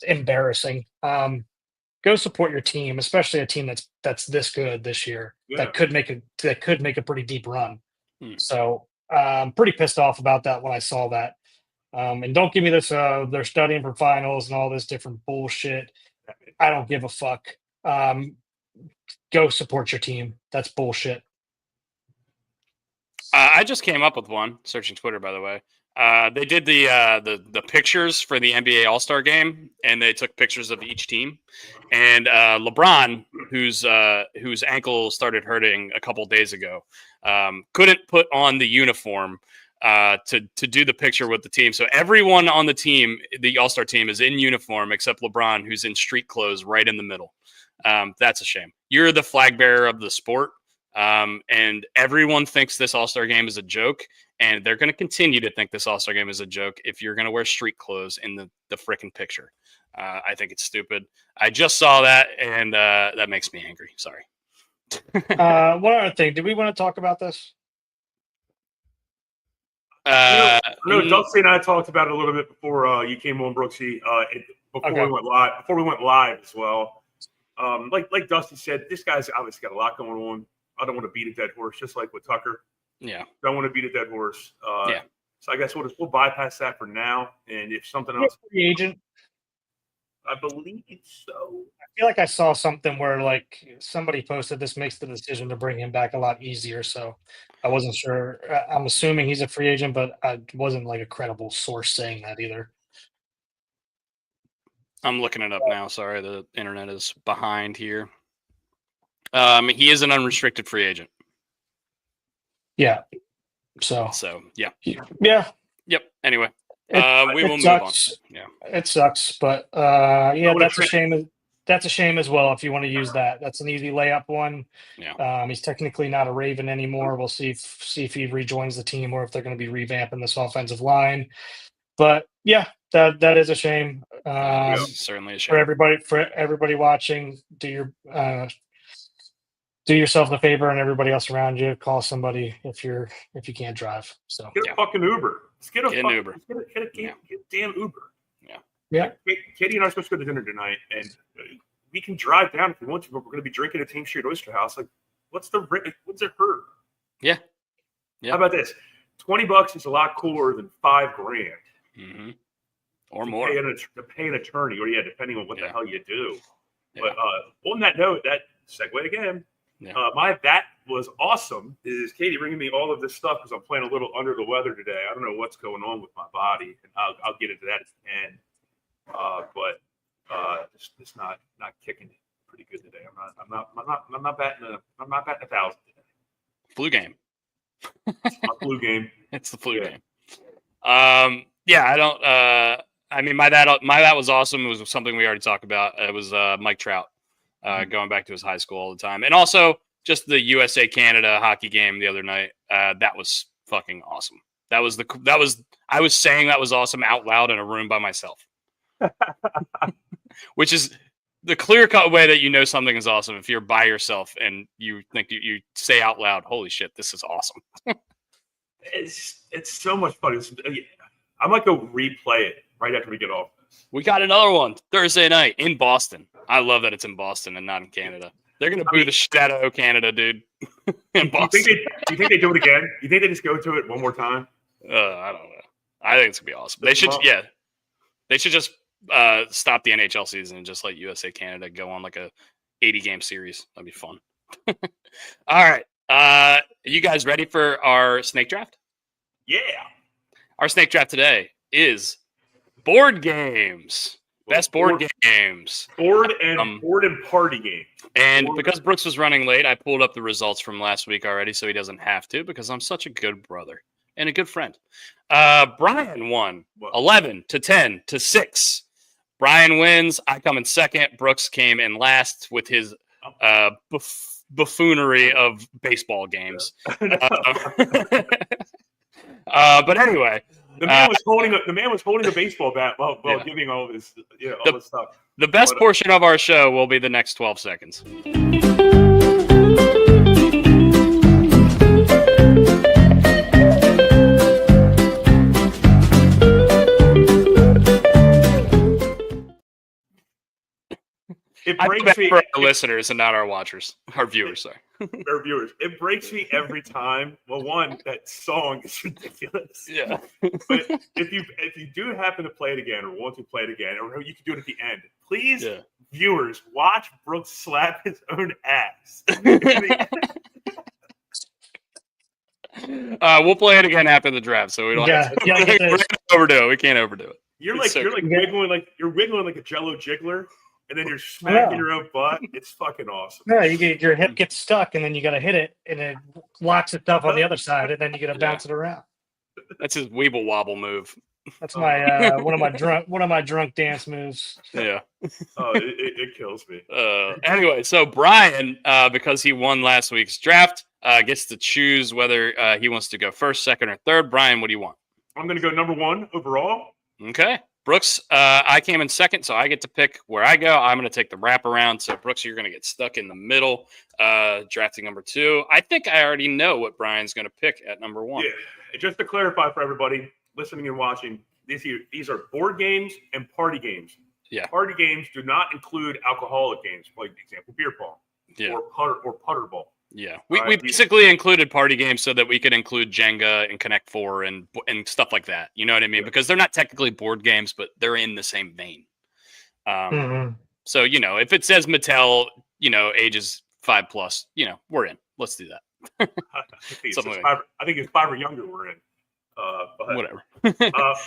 embarrassing. Go support your team, especially a team that's this good this year. Yeah. That could make a pretty deep run. So I'm pretty pissed off about that when I saw that. And don't give me this. They're studying for finals and all this different bullshit. I don't give a fuck. Go support your team. That's bullshit. I just came up with one, searching Twitter, by the way. They did the pictures for the NBA All-Star Game, and they took pictures of each team. And LeBron, whose ankle started hurting a couple days ago, couldn't put on the uniform to do the picture with the team. So everyone on the team, the All-Star team, is in uniform except LeBron, who's in street clothes right in the middle. That's a shame. You're the flag bearer of the sport. And everyone thinks this All-Star game is a joke, and they're going to continue to think this All-Star game is a joke if you're going to wear street clothes in the frickin' picture. I think it's stupid. I just saw that, and that makes me angry. Sorry. One other thing. Did we want to talk about this? No, Dusty and I talked about it a little bit before you came on, Brooksy. Before we went live as well. Like Dusty said, this guy's obviously got a lot going on. I don't want to beat a dead horse, just like with Tucker. Yeah, don't want to beat a dead horse. Yeah. So I guess we'll bypass that for now. And if something else, free agent. I believe so. I feel like I saw something where like somebody posted this makes the decision to bring him back a lot easier. So I wasn't sure. I'm assuming he's a free agent, but I wasn't like a credible source saying that either. I'm looking it up now. Sorry, the internet is behind here. He is an unrestricted free agent. Yeah. So yeah. Yeah. Yep. Anyway. We will move on. Yeah, it sucks, but that's a shame. That's a shame as well. If you want to use that, that's an easy layup one. Yeah. He's technically not a Raven anymore. We'll see if he rejoins the team or if they're going to be revamping this offensive line. But yeah, that is a shame. Certainly a shame for everybody watching. Do yourself a favor and everybody else around you. Call somebody if you can't drive. So get a fucking Uber. Just get an Uber. Get a damn Uber. Yeah. Katie and I are supposed to go to dinner tonight, and we can drive down if we want to, but we're going to be drinking at Team Street Oyster House. Like, what's it hurt? Yeah. How about this? $20 is a lot cooler than $5,000. Mm-hmm. Or more. To pay an attorney, or depending on what the hell you do. Yeah. But on that note, that segue again. Yeah. That was awesome. Is Katie bringing me all of this stuff because I'm playing a little under the weather today. I don't know what's going on with my body, and I'll get into that at the end. But it's not kicking it pretty good today. I'm not batting 1,000 today. Flu game. It's my flu game. It's the flu game. I don't. I mean, my that was awesome. It was something we already talked about. It was Mike Trout going back to his high school all the time, and also just the USA Canada hockey game the other night. That was fucking awesome. I was saying that was awesome out loud in a room by myself. Which is the clear-cut way that you know something is awesome if you're by yourself and you think you say out loud, "Holy shit, this is awesome!" It's so much fun. I might go replay it right after we get off this. We got another one Thursday night in Boston. I love that it's in Boston and not in Canada. They're gonna boo the shit out of Canada, dude. In Boston. Do you think they do it again? You think they just go to it one more time? I don't know. I think it's gonna be awesome. They should. Yeah, they should just stop the NHL season and just let USA Canada go on like a 80-game series. That'd be fun. All right. Are you guys ready for our snake draft? Yeah. Our snake draft today is board games. Best board games. Board and party games. And because Brooks was running late, I pulled up the results from last week already, so he doesn't have to because I'm such a good brother and a good friend. Brian won 11-10-6. Brian wins. I come in second. Brooks came in last with his buffoonery of baseball games. But anyway, the man was holding a baseball bat while giving all this all this stuff. The best portion of our show will be the next 12 seconds. It breaks me for our listeners and not our watchers, our viewers. Sorry, our viewers. It breaks me every time. Well, one, that song is ridiculous. Yeah, but if you do happen to play it again or want to play it again, or you can do it at the end, please, viewers, watch Brooks slap his own ass. We'll play it again after the draft, so we don't. We can't overdo it. We can't overdo it. You're wiggling like a Jello jiggler. And then you're smacking your own butt. It's fucking awesome. Yeah, your hip gets stuck, and then you got to hit it, and it locks itself on the other side, and then you got to bounce it around. That's his weeble wobble move. That's my one of my drunk dance moves. Yeah. It kills me. Anyway, so Brian, because he won last week's draft, gets to choose whether he wants to go first, second, or third. Brian, what do you want? I'm going to go number 1 overall. Okay. Brooks, I came in second, so I get to pick where I go. I'm going to take the wraparound. So, Brooks, you're going to get stuck in the middle, drafting number 2. I think I already know what Brian's going to pick at number 1. Yeah. Just to clarify for everybody listening and watching, these are board games and party games. Yeah. Party games do not include alcoholic games, like example, beer pong or putter ball. Yeah, we basically included party games so that we could include Jenga and Connect Four and stuff like that. You know what I mean? Because they're not technically board games, but they're in the same vein. So if it says Mattel, ages 5+, we're in. Let's do that. I think it's 5 or younger. We're in. But whatever.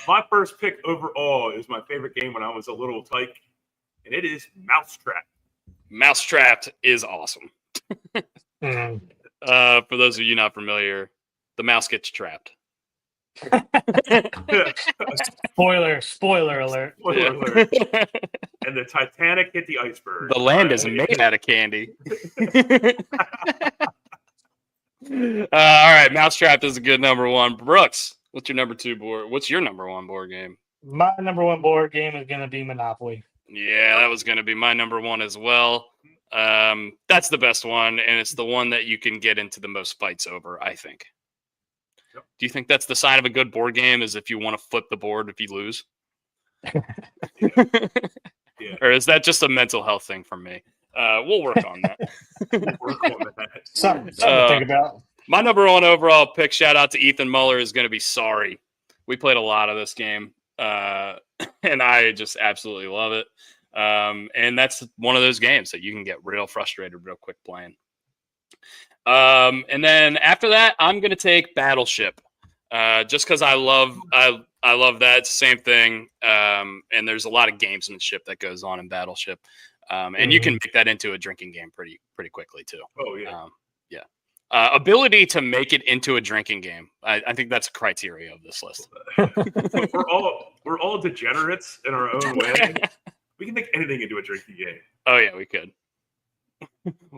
My first pick overall is my favorite game when I was a little tyke, and it is Mousetrap. Mousetrapped is awesome. For those of you not familiar, the mouse gets trapped. Spoiler alert. Spoiler alert. And the Titanic hit the iceberg. The land is made out of candy. All right, Mousetrapped is a good number 1. Brooks, what's your number 2 board? What's your number 1 board game? My number 1 board game is going to be Monopoly. Yeah, that was going to be my number 1 as well. That's the best one, and it's the one that you can get into the most fights over, I think. Yep. Do you think that's the sign of a good board game, is if you want to flip the board if you lose? Yeah. Or is that just a mental health thing for me? We'll work on that. Something to think about. My number 1 overall pick, shout out to Ethan Muller, is going to be Sorry. We played a lot of this game, and I just absolutely love it. And that's one of those games that you can get real frustrated real quick playing. And then after that, I'm going to take Battleship, just because I love that. It's the same thing. And there's a lot of gamesmanship that goes on in Battleship. And you can make that into a drinking game pretty quickly too. Oh yeah. Ability to make it into a drinking game. I think that's a criteria of this list. we're all degenerates in our own way. We can make anything into a drinking game. Oh yeah, we could.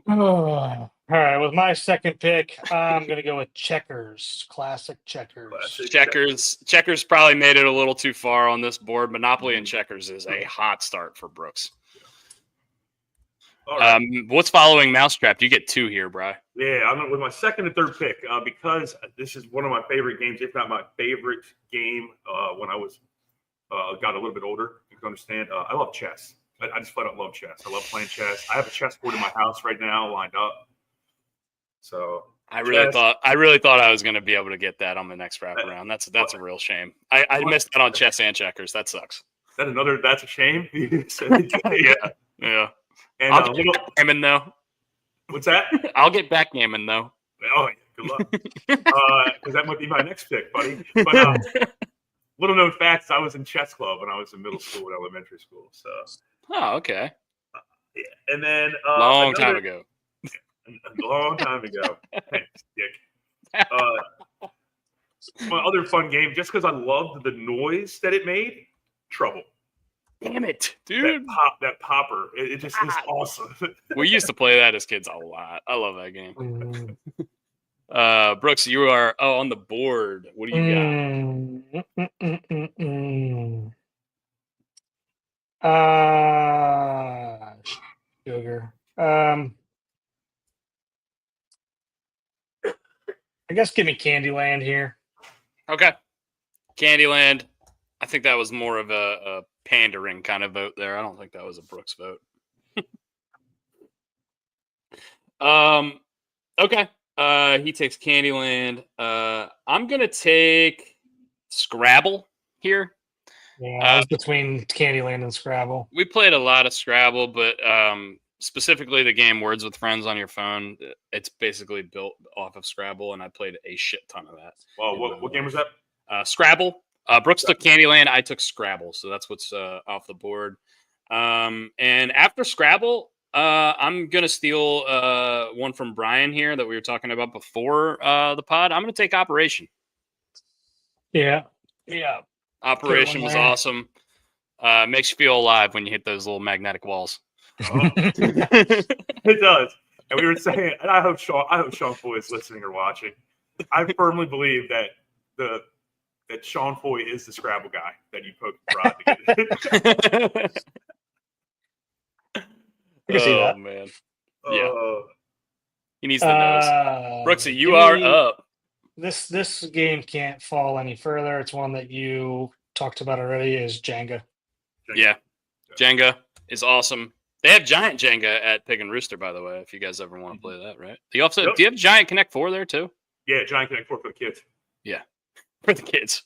All right, with my second pick, I'm going to go with Checkers. Classic Checkers. Checkers probably made it a little too far on this board. Monopoly and Checkers is a hot start for Brooks. All right. What's following Mousetrap? You get 2 here, Bri. Yeah, I'm with my second and third pick because this is one of my favorite games, if not my favorite game when I was got a little bit older. You can understand. I love chess. I just flat out love chess. I love playing chess. I have a chessboard in my house right now lined up. So I really thought I was going to be able to get that on the next wraparound. That's a real shame. I missed out on chess and checkers. That sucks. That's a shame. Yeah. And I'll get backgammon though. What's that? I'll get backgammon though. Oh, good luck. Because that might be my next pick, buddy. But little known facts: I was in chess club when I was in middle school and elementary school. So. Oh, okay. Yeah, and then long time ago. Thanks, Dick. My other fun game, just because I loved the noise that it made, Trouble. Damn it, dude! That popper, it just is awesome. We used to play that as kids a lot. I love that game. Brooks, you are on the board. What do you got? Sugar. I guess give me Candyland here. Okay. Candyland. I think that was more of a pandering kind of vote there. I don't think that was a Brooks vote. Okay. He takes Candyland. I'm going to take Scrabble here. Yeah, I was between Candyland and Scrabble. We played a lot of Scrabble, but specifically the game Words with Friends on your phone, it's basically built off of Scrabble, and I played a shit ton of that. Well, what game was that? Scrabble. Brooks took Candyland. I took Scrabble, so that's what's off the board. And after Scrabble, I'm going to steal one from Brian here that we were talking about before the pod. I'm going to take Operation. Yeah. Operation was awesome. Makes you feel alive when you hit those little magnetic walls. Oh. It does. And we were saying, and I hope Sean Foy is listening or watching. I firmly believe that Sean Foy is the Scrabble guy that you poked Rod to get it. I can see that. Man. Yeah. He needs the nose. Brooksy, you are up. This game can't fall any further. It's one that you talked about already. Is Jenga. Yeah, Jenga is awesome. They have Giant Jenga at Pig and Rooster, by the way. If you guys ever want to play that, right? Do you have Giant Connect 4 there too? Yeah, Giant Connect 4 for the kids. Yeah, for the kids.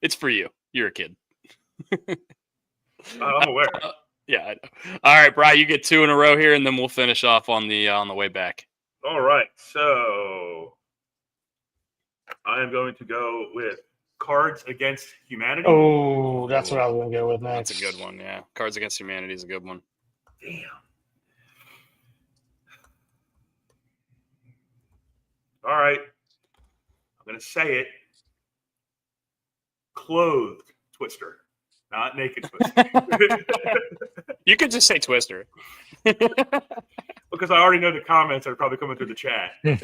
It's for you. You're a kid. I'm aware. Yeah, I know. All right, Bri, you get 2 in a row here, and then we'll finish off on the way back. All right, so I am going to go with Cards Against Humanity. Oh, that's what I was going to go with next. That's a good one, yeah. Cards Against Humanity is a good one. Damn. All right, I'm going to say it. Clothed Twister, not naked Twister. You could just say Twister. Because I already know the comments are probably coming through the chat. That's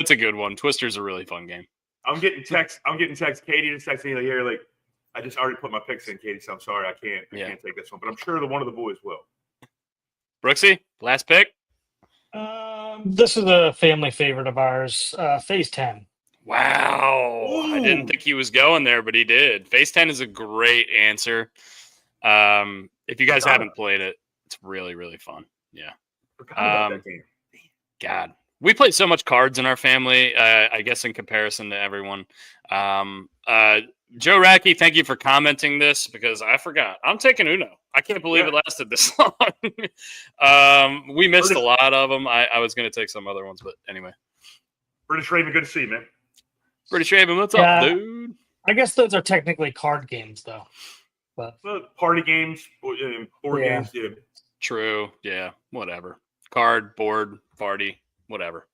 a good one. Twister's a really fun game. I'm getting text. Katie just texting me like, here, like, I just already put my picks in, Katie, so I'm sorry I can't take this one. But I'm sure one of the boys will. Brooksy, last pick. This is a family favorite of ours. Phase 10. Wow. Ooh. I didn't think he was going there, but he did. Phase 10 is a great answer. If you guys haven't played it, it's really, really fun. Yeah. God. We played so much cards in our family, I guess in comparison to everyone. Joe Racky, thank you for commenting this because I forgot. I'm taking Uno. I can't believe it lasted this long. We missed a lot of them. I was going to take some other ones, but anyway. British Raven, good to see you, man. British Raven, what's up, dude? I guess those are technically card games, though. But party games, board games, yeah. True, yeah, whatever. Card, board, party, whatever.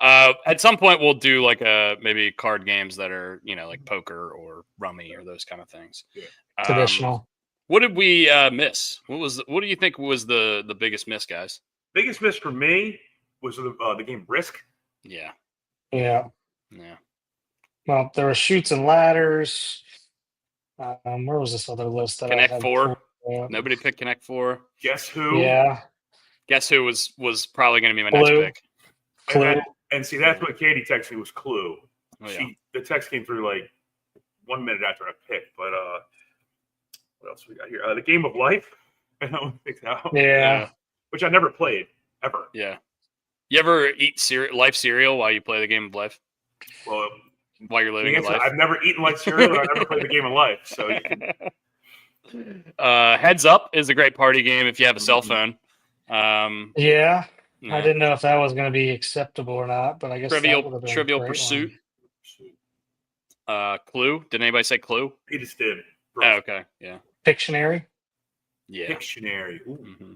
At some point, we'll do like maybe card games that are like poker or rummy or those kind of things. Yeah. Traditional. What did we miss? What do you think was the biggest miss, guys? Biggest miss for me was the game Risk. Yeah. Well, there were Chutes and Ladders. Where was this other list that Connect I had? 4. Nobody picked Connect 4. Guess Who? Yeah. Guess Who was probably going to be my next pick. Clue. And see, that's what Katie texted me was Clue. Oh, yeah. The text came through like 1 minute after I picked. But what else we got here? The Game of Life. I don't think that one. Yeah. Which I never played ever. Yeah. You ever eat life cereal while you play the Game of Life? Well, while you're living your life? I've never eaten life cereal. I've never played the Game of Life. So Heads Up is a great party game if you have a cell phone. Yeah. I didn't know if that was going to be acceptable or not, but I guess Trivial Pursuit. Clue. Did anybody say Clue? He just did. Oh, okay. Yeah. Pictionary. Yeah. Pictionary. Mm-hmm.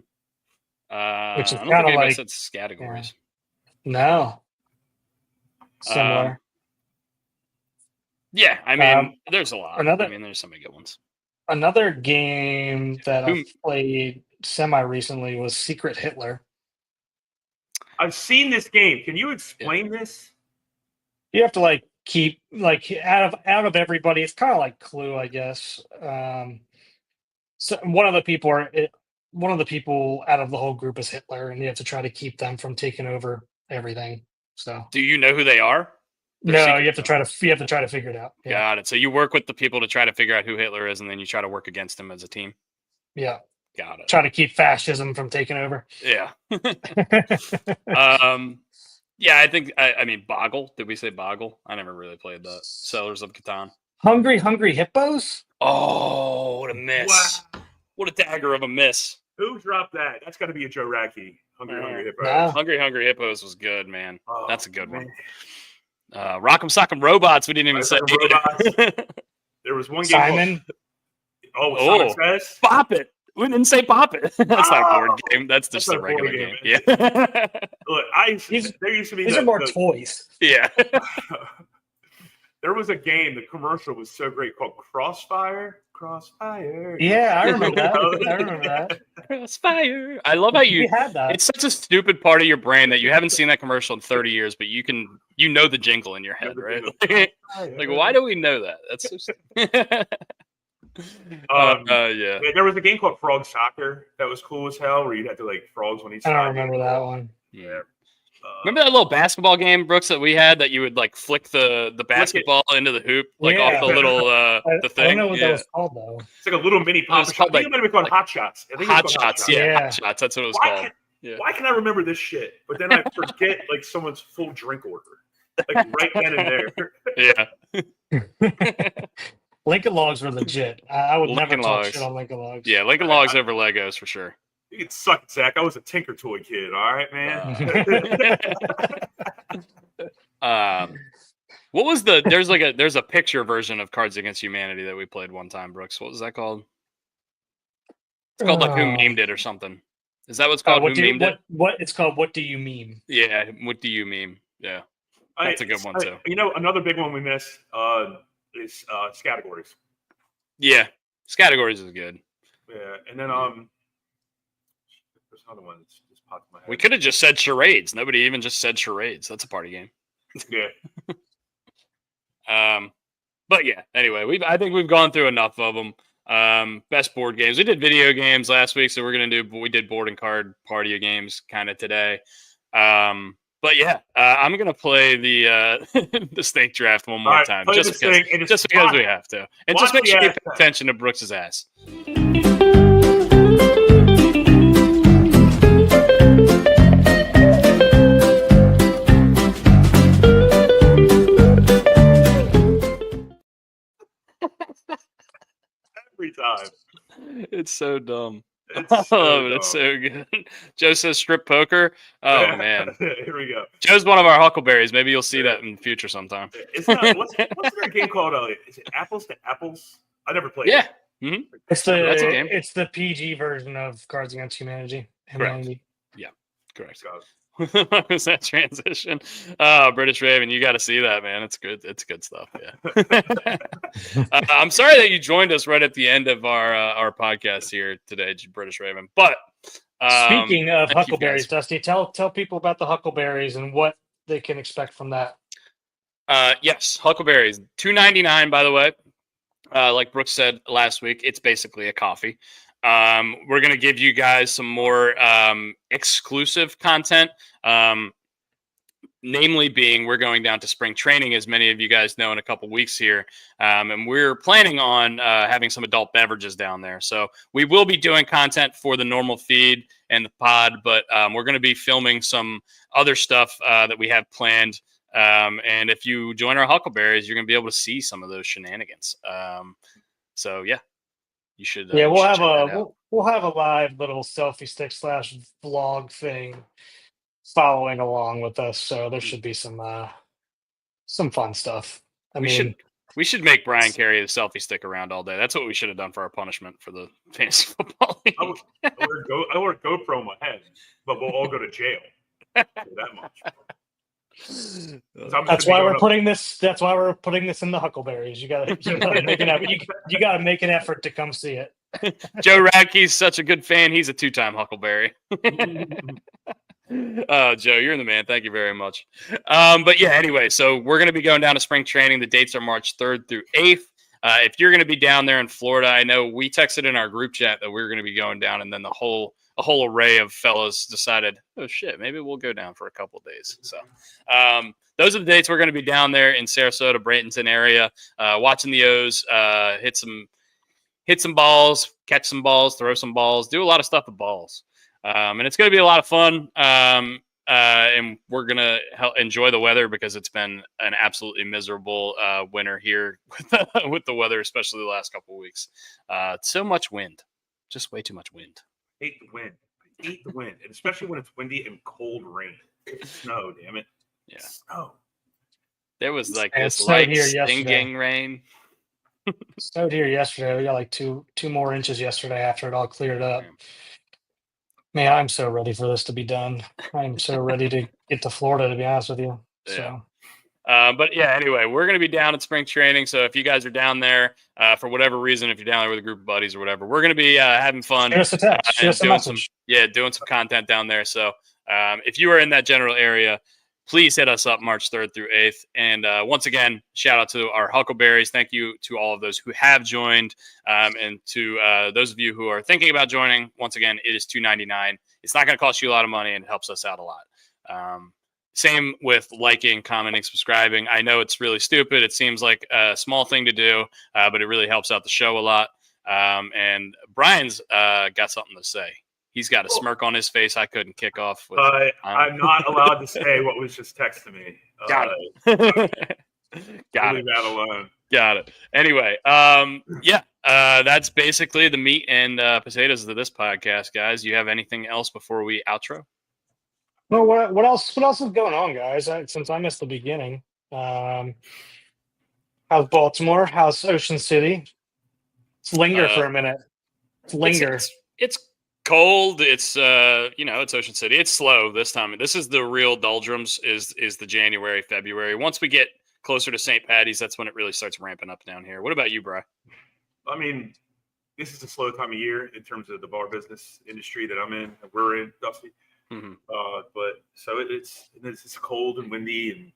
Which is I don't think anybody like said categories. Yeah. No. Similar. Yeah, I mean, there's a lot. There's so many good ones. Another game that I played semi-recently was Secret Hitler. I've seen this game. Can you explain this? You have to keep out of everybody. It's kind of like Clue, I guess. So one of the people out of the whole group is Hitler, and you have to try to keep them from taking over everything. So, do you know who they are? No, you have to try to figure it out. Yeah. Got it. So you work with the people to try to figure out who Hitler is, and then you try to work against him as a team. Yeah. Got it. Try to keep fascism from taking over. Yeah. Yeah, I think I mean Boggle. Did we say Boggle? I never really played that. Settlers of Catan. Hungry Hippos? Oh, what a miss. Wow. What a dagger of a miss. Who dropped that? That's got to be a Joe Racky. Hungry Hippos. No. Hungry Hippos was good, man. Oh, that's a good one. Rock'em Sock'em Robots. We didn't even say There was one game. Simon. Simon Says. Bop It. We didn't say pop it. That's not a board game. That's just a regular game. Yeah. Look, there used to be these are more toys. Yeah. There was a game. The commercial was so great called Crossfire. Crossfire. Yeah, I remember that. Crossfire. I love how We had that. It's such a stupid part of your brain that you haven't seen that commercial in 30 years, but you know the jingle in your head, right? Like, why do we know that? That's so stupid. Yeah. There was a game called Frog Soccer that was cool as hell, where you'd have to like frogs on each side. I don't remember that one. Yeah. Remember that little basketball game, Brooks, that we had that you would like flick the basketball into the hoop, like off the little the thing? I don't know what that was called though. It's like a little mini pop. I think it might be called Hot Shots. Hot Shots, yeah. Hot Shots. That's what it was called. Why can I remember this shit? But then I forget like someone's full drink order, like right then and there. Yeah. Lincoln Logs were legit. I would Lincoln never talk Logs. shit on Lincoln Logs. Yeah, Lincoln Logs over Legos for sure. You can suck it, Zach. I was a Tinker Toy kid. All right, man. What was there's a picture version of Cards Against Humanity that we played one time, Brooks. What was that called? It's called like Who Memed It or something. Is that what's called? Who Memed It? What it's called? What do you meme? Yeah, what do you meme? Yeah, that's a good one too. Another big one we missed is categories. Yeah, categories is good. Yeah, and then there's another one that's just popped in my head. We could have just said charades. Nobody even just said charades. That's a party game. Yeah. But yeah. Anyway, I think we've gone through enough of them. Best board games. We did video games last week, so we did board and card party games kind of today. But yeah, I'm gonna play the the snake draft one more time, just because we have to, and just make sure you pay attention to Brooks's ass. Every time. It's so dumb. I love it. It's so good. Joe says strip poker. Oh man. Here we go. Joe's one of our Huckleberries. Maybe you'll see that in the future sometime. It's not, what's their game called? Is it Apples to Apples? I never played it. Mm-hmm. That's a game. It's the PG version of Cards Against Humanity. Correct. Yeah, correct. What was that transition? British Raven, you got to see that, man. It's good. It's good stuff. Yeah. I'm sorry that you joined us right at the end of our podcast here today, British Raven. But speaking of Huckleberries, Dusty, tell people about the Huckleberries and what they can expect from that. Yes, Huckleberries, $2.99, by the way. Like Brooks said last week, it's basically a coffee. We're going to give you guys some more exclusive content, namely being we're going down to spring training, as many of you guys know, in a couple weeks here. And we're planning on having some adult beverages down there. So we will be doing content for the normal feed and the pod, but we're going to be filming some other stuff that we have planned. And if you join our Huckleberries, you're going to be able to see some of those shenanigans. So yeah. You should. Yeah, we'll have a live little selfie stick / vlog thing following along with us. So there should be some fun stuff. We should make Brian carry the selfie stick around all day. That's what we should have done for our punishment for the fantasy football league. I wear a GoPro in my head, but we'll all go to jail. That much. That's why we're putting this. That's why we're putting this in the Huckleberries. You gotta make an effort. You gotta make an effort to come see it. Joe Radke's such a good fan. He's a 2-time Huckleberry. Oh, Joe, you're the man. Thank you very much. But yeah, anyway, so we're going to be going down to spring training. The dates are March 3rd through 8th. If you're going to be down there in Florida, I know we texted in our group chat that we were going to be going down, and then a whole array of fellows decided, oh shit, maybe we'll go down for a couple of days. So those are the dates we're going to be down there in Sarasota, Bradenton area, watching the O's, hit some balls, catch some balls, throw some balls, do a lot of stuff with balls. And it's going to be a lot of fun. And we're going to enjoy the weather because it's been an absolutely miserable winter here with the weather, especially the last couple of weeks. So much wind, just way too much wind. I hate the wind, and especially when it's windy and cold rain. It's snow, damn it. Yeah. Snow. There was like this light stinging rain. Snowed here yesterday. We got like two more inches yesterday after it all cleared up. Man, I'm so ready for this to be done. I'm so ready to get to Florida, to be honest with you. Yeah. So, but yeah, anyway, we're going to be down at spring training. So if you guys are down there for whatever reason, if you're down there with a group of buddies or whatever, we're going to be having fun shoot us a text, shoot and us a message. doing some content down there. So if you are in that general area, please hit us up March 3rd through 8th. And once again, shout out to our Huckleberries. Thank you to all of those who have joined. And to those of you who are thinking about joining, once again, it is $2.99. It's not going to cost you a lot of money and it helps us out a lot. Same with liking, commenting, subscribing. I know it's really stupid. It seems like a small thing to do, but it really helps out the show a lot. And Brian's got something to say. He's got a smirk on his face I couldn't kick off with. I'm not allowed to say what was just texted to me. Got it. Got leave it. that alone. Got it. Anyway, that's basically the meat and potatoes of this podcast, guys. You have anything else before we outro? Well, what else is going on, guys? Since I missed the beginning, how's Baltimore? How's Ocean City? Let's linger for a minute. Let's linger. It's cold. It's it's Ocean City. It's slow this time. This is the real doldrums. Is the January, February. Once we get closer to St. Patty's, that's when it really starts ramping up down here. What about you, Bri? I mean, this is a slow time of year in terms of the bar business industry that I'm in. And we're in, Dusty. Mm-hmm. But so it's cold and windy, and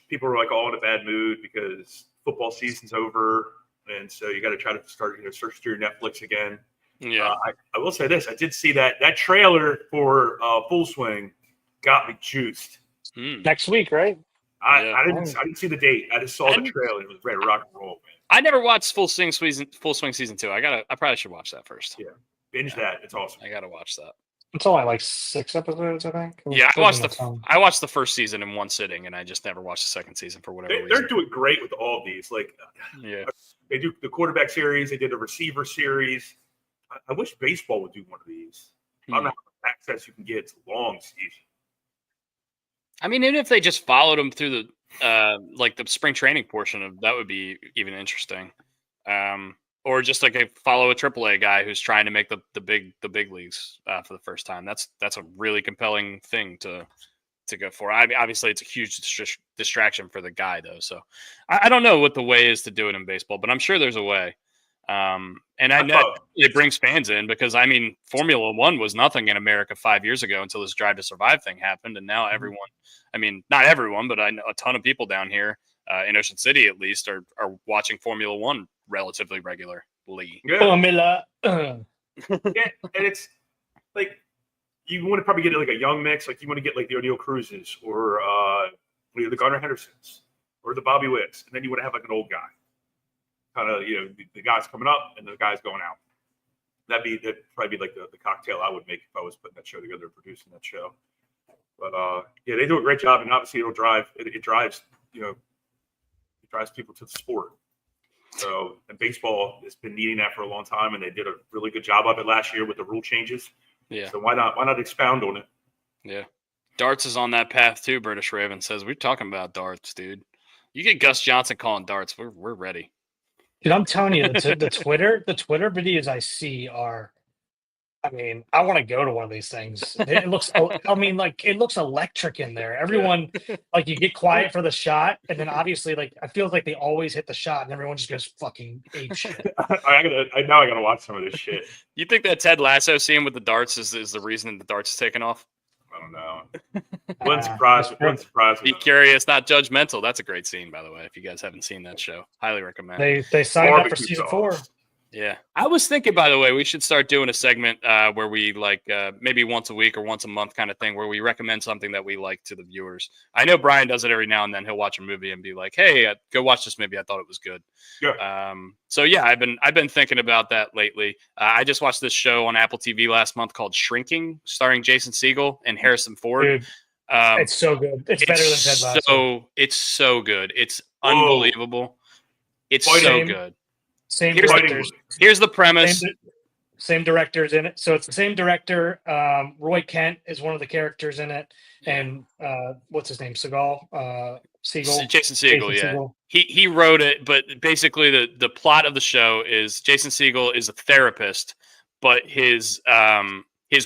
people are like all in a bad mood because football season's over, and so you got to try to start search through your Netflix again. Yeah, I will say this: I did see that trailer for Full Swing got me juiced. Next week, right? I didn't see the date. I just saw the trailer. It was ready to rock and roll, man. I never watched Full Swing season 2. I probably should watch that first. Yeah, binge that. It's awesome. I gotta watch that. It's only like 6 episodes, I think. Yeah, I watched the first season in one sitting, and I just never watched the second season for whatever reason. They're doing great with all of these. Like, they do the quarterback series. They did a receiver series. I wish baseball would do one of these. I don't know how much access you can get to long season. I mean, even if they just followed them through the spring training portion of that would be even interesting. Or just like follow a AAA guy who's trying to make the big leagues for the first time. That's a really compelling thing to go for. I mean, obviously, it's a huge distraction for the guy though. So I don't know what the way is to do it in baseball, but I'm sure there's a way. And I know it brings fans in because I mean, Formula One was nothing in America 5 years ago until this Drive to Survive thing happened, and now everyone. I mean, not everyone, but I know a ton of people down here in Ocean City at least are watching Formula One relatively regularly. Yeah. Formula. Yeah, and it's like you want to probably get like a young mix. Like you want to get like the O'Neal Cruzes or the Gunnar Hendersons or the Bobby Wicks, and then you want to have like an old guy. Kind of, the guys coming up and the guys going out. That'd probably be like the cocktail I would make if I was putting that show together, producing that show. But yeah, they do a great job, and obviously it drives people to the sport. So, and baseball has been needing that for a long time, and they did a really good job of it last year with the rule changes. Yeah. So why not expound on it? Yeah. Darts is on that path too. British Raven says we're talking about darts, dude. You get Gus Johnson calling darts, we're ready. Dude, I'm telling you, the Twitter videos I see are, I mean, I want to go to one of these things. It looks, it looks electric in there. Everyone, like, you get quiet for the shot, and then obviously, like, I feel like they always hit the shot, and everyone just goes fucking ape shit. I gotta watch some of this shit. You think that Ted Lasso scene with the darts is the reason the darts is taken off? I don't know. One surprise. Be curious, not judgmental. That's a great scene, by the way. If you guys haven't seen that show, highly recommend. They signed up for season 4. Yeah, I was thinking, by the way, we should start doing a segment where we maybe once a week or once a month kind of thing, where we recommend something that we like to the viewers. I know Brian does it every now and then. He'll watch a movie and be like, "Hey, go watch this movie. I thought it was good." Yeah. So yeah, I've been thinking about that lately. I just watched this show on Apple TV last month called Shrinking, starring Jason Segel and Harrison Ford. Dude, it's so good. It's better than Ted Lasso. It's so good. It's unbelievable. It's so good. Here's the premise. Same directors in it. So it's the same director. Roy Kent is one of the characters in it. And what's his name? Seagal. Segel. Jason Segel, yeah. He wrote it, but basically the plot of the show is Jason Segel is a therapist, but his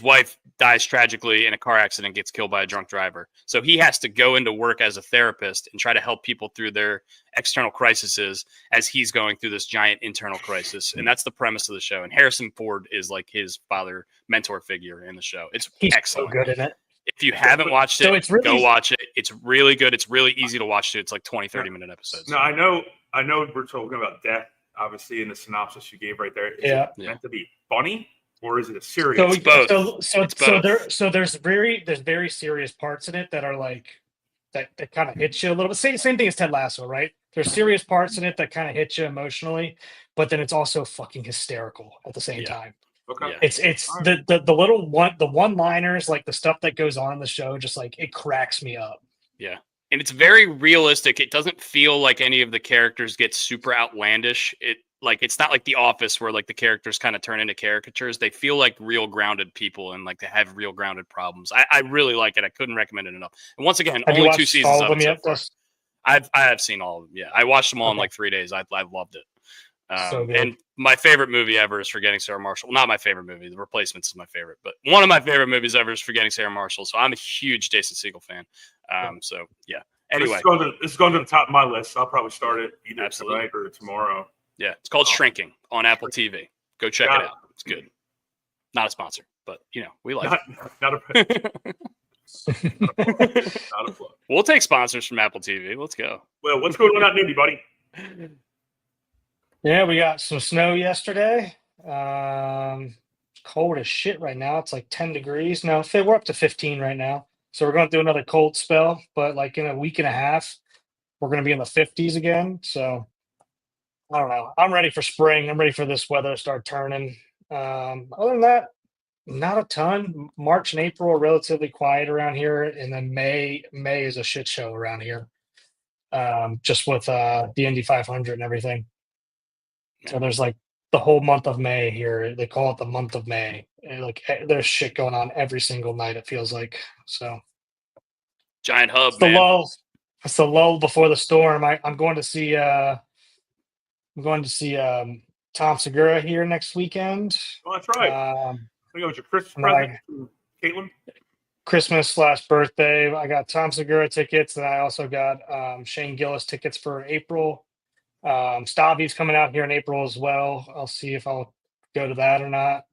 wife dies tragically in a car accident, gets killed by a drunk driver. So he has to go into work as a therapist and try to help people through their external crises as he's going through this giant internal crisis. And that's the premise of the show. And Harrison Ford is like his father mentor figure in the show. He's excellent. So good in it. If you haven't watched it, so it's really, go watch it. It's really good. It's really easy to watch too. It's like 20, 30-minute episodes. No, I know we're talking about death, obviously, in the synopsis you gave right there. Is it meant to be funny, or is it a serious? So it's both. So there's very serious parts in it that are like that kind of hit you a little bit. Same thing as Ted Lasso, right? There's serious parts in it that kind of hit you emotionally, but then it's also fucking hysterical at the same time. Okay. Yeah. It's the little one-liners, like the stuff that goes on in the show, just like it cracks me up. Yeah. And it's very realistic. It doesn't feel like any of the characters get super outlandish. It's not like The Office where like the characters kind of turn into caricatures. They feel like real grounded people and like they have real grounded problems. I really like it. I couldn't recommend it enough. And once again, have only 2 seasons of it so far. Yet? I have seen all of them. Yeah. I watched them all in like 3 days. I loved it. So and my favorite movie ever is Forgetting Sarah Marshall. Well, not my favorite movie. The Replacements is my favorite, but one of my favorite movies ever is Forgetting Sarah Marshall. So I'm a huge Jason Segel fan. So yeah. Anyway, this is going to the top of my list. I'll probably start it either tonight or tomorrow. Yeah, it's called Shrinking on Apple TV. Go check it out. It's good. Not a sponsor, but we like it. Not a plug. We'll take sponsors from Apple TV. Let's go. Well, what's going on out in Indy, buddy? Yeah, we got some snow yesterday. Cold as shit right now. It's like 10 degrees. No, we're up to 15 right now. So we're going to do another cold spell, but like in a week and a half, we're going to be in the 50s again. So I don't know. I'm ready for spring. I'm ready for this weather to start turning. Other than that, not a ton. March and April are relatively quiet around here, and then May is a shit show around here. Just with the Indy 500 and everything. So there's like the whole month of May here. They call it the month of May. And like there's shit going on every single night. It feels like so. Giant hub. It's the lull before the storm. I'm going to see. Tom Segura here next weekend. Oh, that's right. We go with your Christmas present to Caitlin. Christmas/birthday. I got Tom Segura tickets, and I also got Shane Gillis tickets for April. Stavi's coming out here in April as well. I'll see if I'll go to that or not.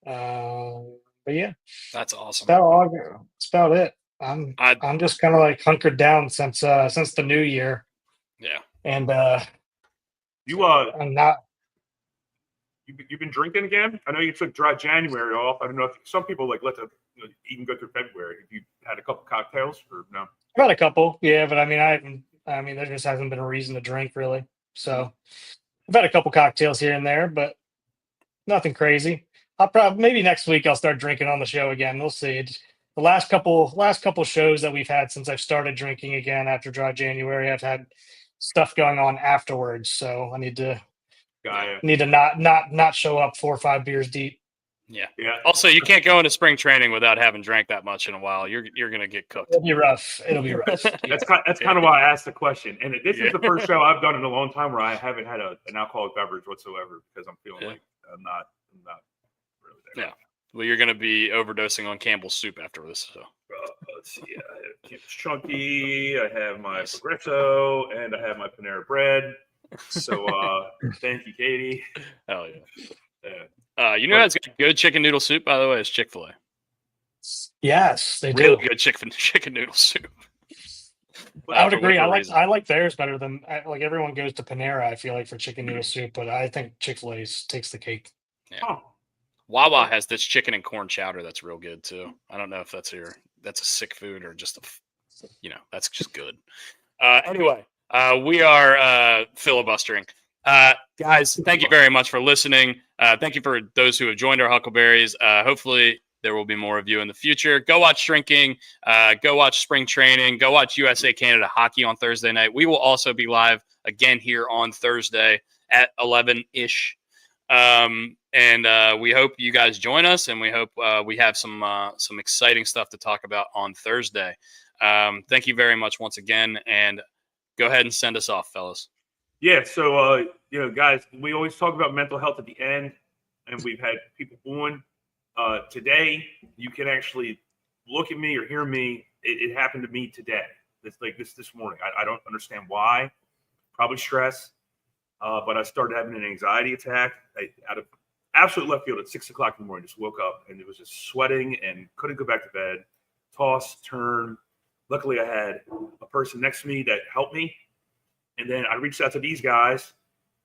But yeah, that's awesome. That's about it. I'm just kind of like hunkered down since the new year. Yeah, and I'm not. You've been drinking again? I know you took dry January off. I don't know if some people like let even go through February. Have you had a couple cocktails or no? I've had a couple, yeah, but I mean there just hasn't been a reason to drink really. So I've had a couple cocktails here and there, but nothing crazy. I'll probably maybe next week I'll start drinking on the show again. We'll see. The last couple shows that we've had since I've started drinking again after dry January, I've had stuff going on afterwards, so I need to not show up 4 or 5 beers deep. Yeah. Also, you can't go into spring training without having drank that much in a while. You're gonna get cooked. It'll be rough. That's kind of why I asked the question. And this is the first show I've done in a long time where I haven't had an alcoholic beverage whatsoever because I'm feeling like I'm not really there. Yeah. Well, you're gonna be overdosing on Campbell's soup after this. So let's see. I have Campbell's Chunky. I have my Progresso, and I have my Panera Bread. So thank you, Katie. Hell yeah. You know that's got good chicken noodle soup, by the way, is Chick-fil-A. Yes, they really do. Good chicken noodle soup. I would agree. I like theirs better than like everyone goes to Panera. I feel like for chicken noodle soup, but I think Chick-fil-A takes the cake. Yeah. Oh. Wawa has this chicken and corn chowder that's real good too. I don't know if that's a sick food or just that's just good. Anyway, we are filibustering. Guys, thank you very much for listening. Thank you for those who have joined our Huckleberries. Hopefully there will be more of you in the future. Go watch Shrinking. Go watch Spring Training. Go watch USA Canada hockey on Thursday night. We will also be live again here on Thursday at 11-ish. And we hope you guys join us, and we hope we have some exciting stuff to talk about on Thursday. Thank you very much once again, and go ahead and send us off, fellas. Yeah, so, guys, we always talk about mental health at the end, and we've had people on. Today, you can actually look at me or hear me. It happened to me today. This morning. I don't understand why. Probably stress. But I started having an anxiety attack out of absolute left field at 6 o'clock in the morning. Just woke up and it was just sweating and couldn't go back to bed. Toss, turn. Luckily, I had a person next to me that helped me. And then I reached out to these guys,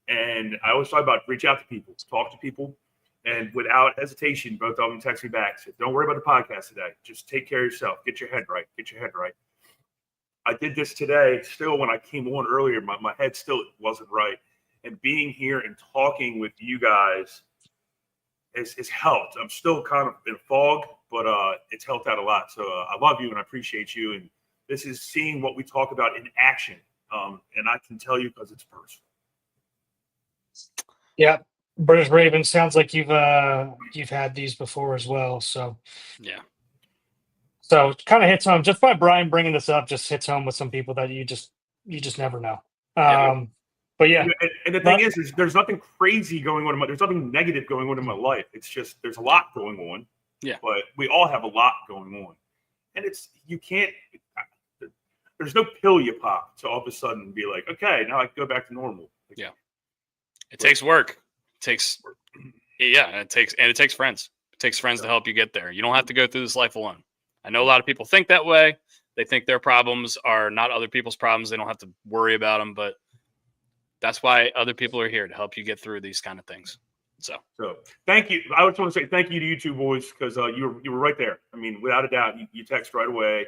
and I always talk about reach out to people, talk to people. And without hesitation, both of them text me back, said, don't worry about the podcast today. Just take care of yourself. Get your head right. I did this today. Still, when I came on earlier, my head still wasn't right. And being here and talking with you guys has helped. I'm still kind of in a fog, but it's helped out a lot. So I love you and I appreciate you. And this is seeing what we talk about in action. And I can tell you because it's personal. Yeah, British Raven sounds like you've had these before as well. So yeah. So it kind of hits home just by Brian bringing this up. Just hits home with some people that you just never know. But yeah, and the thing is there's nothing crazy going on. There's nothing negative going on in my life. It's just there's a lot going on. Yeah, but we all have a lot going on, and you can't. There's no pill you pop to all of a sudden be like, okay, now I can go back to normal. Yeah, it takes work. It takes friends. It takes friends to help you get there. You don't have to go through this life alone. I know a lot of people think that way. They think their problems are not other people's problems. They don't have to worry about them, but that's why other people are here to help you get through these kind of things. So thank you. I just want to say thank you to you two boys because you were right there. I mean, without a doubt, you text right away.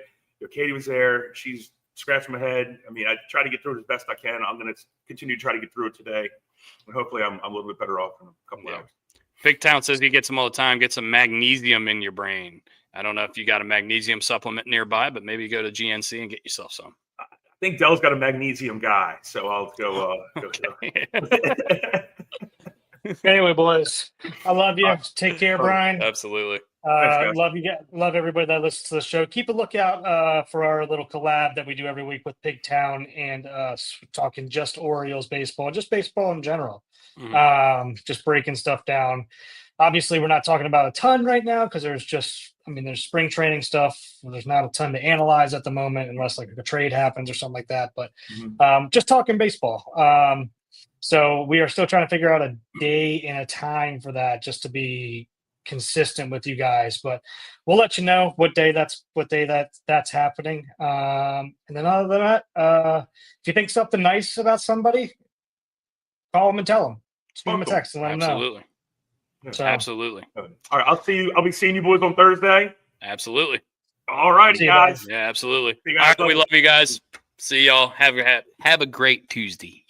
Katie was there. She's scratching my head. I mean, I try to get through it as best I can. I'm going to continue to try to get through it today. And hopefully I'm a little bit better off in a couple hours. Big Town says he gets them all the time. Get some magnesium in your brain. I don't know if you got a magnesium supplement nearby, but maybe you go to GNC and get yourself some. I think Dell's got a magnesium guy, so I'll go. Anyway, boys, I love you. Take care, Brian. Absolutely. Love you. Love everybody that listens to the show. Keep a lookout for our little collab that we do every week with Pigtown and us talking just Orioles baseball, just baseball in general. Mm-hmm. Just breaking stuff down. Obviously, we're not talking about a ton right now because there's spring training stuff. There's not a ton to analyze at the moment unless like a trade happens or something like that. But just talking baseball. So we are still trying to figure out a day and a time for that just to be consistent with you guys. But we'll let you know what day that's happening. And then other than that, if you think something nice about somebody, call them and tell them. Send them a text and let them know. Absolutely. So, absolutely. All right, I'll see you. I'll be seeing you boys on Thursday. Absolutely. All right, guys. Yeah, absolutely. All right, we love you guys. See y'all. Have a great Tuesday.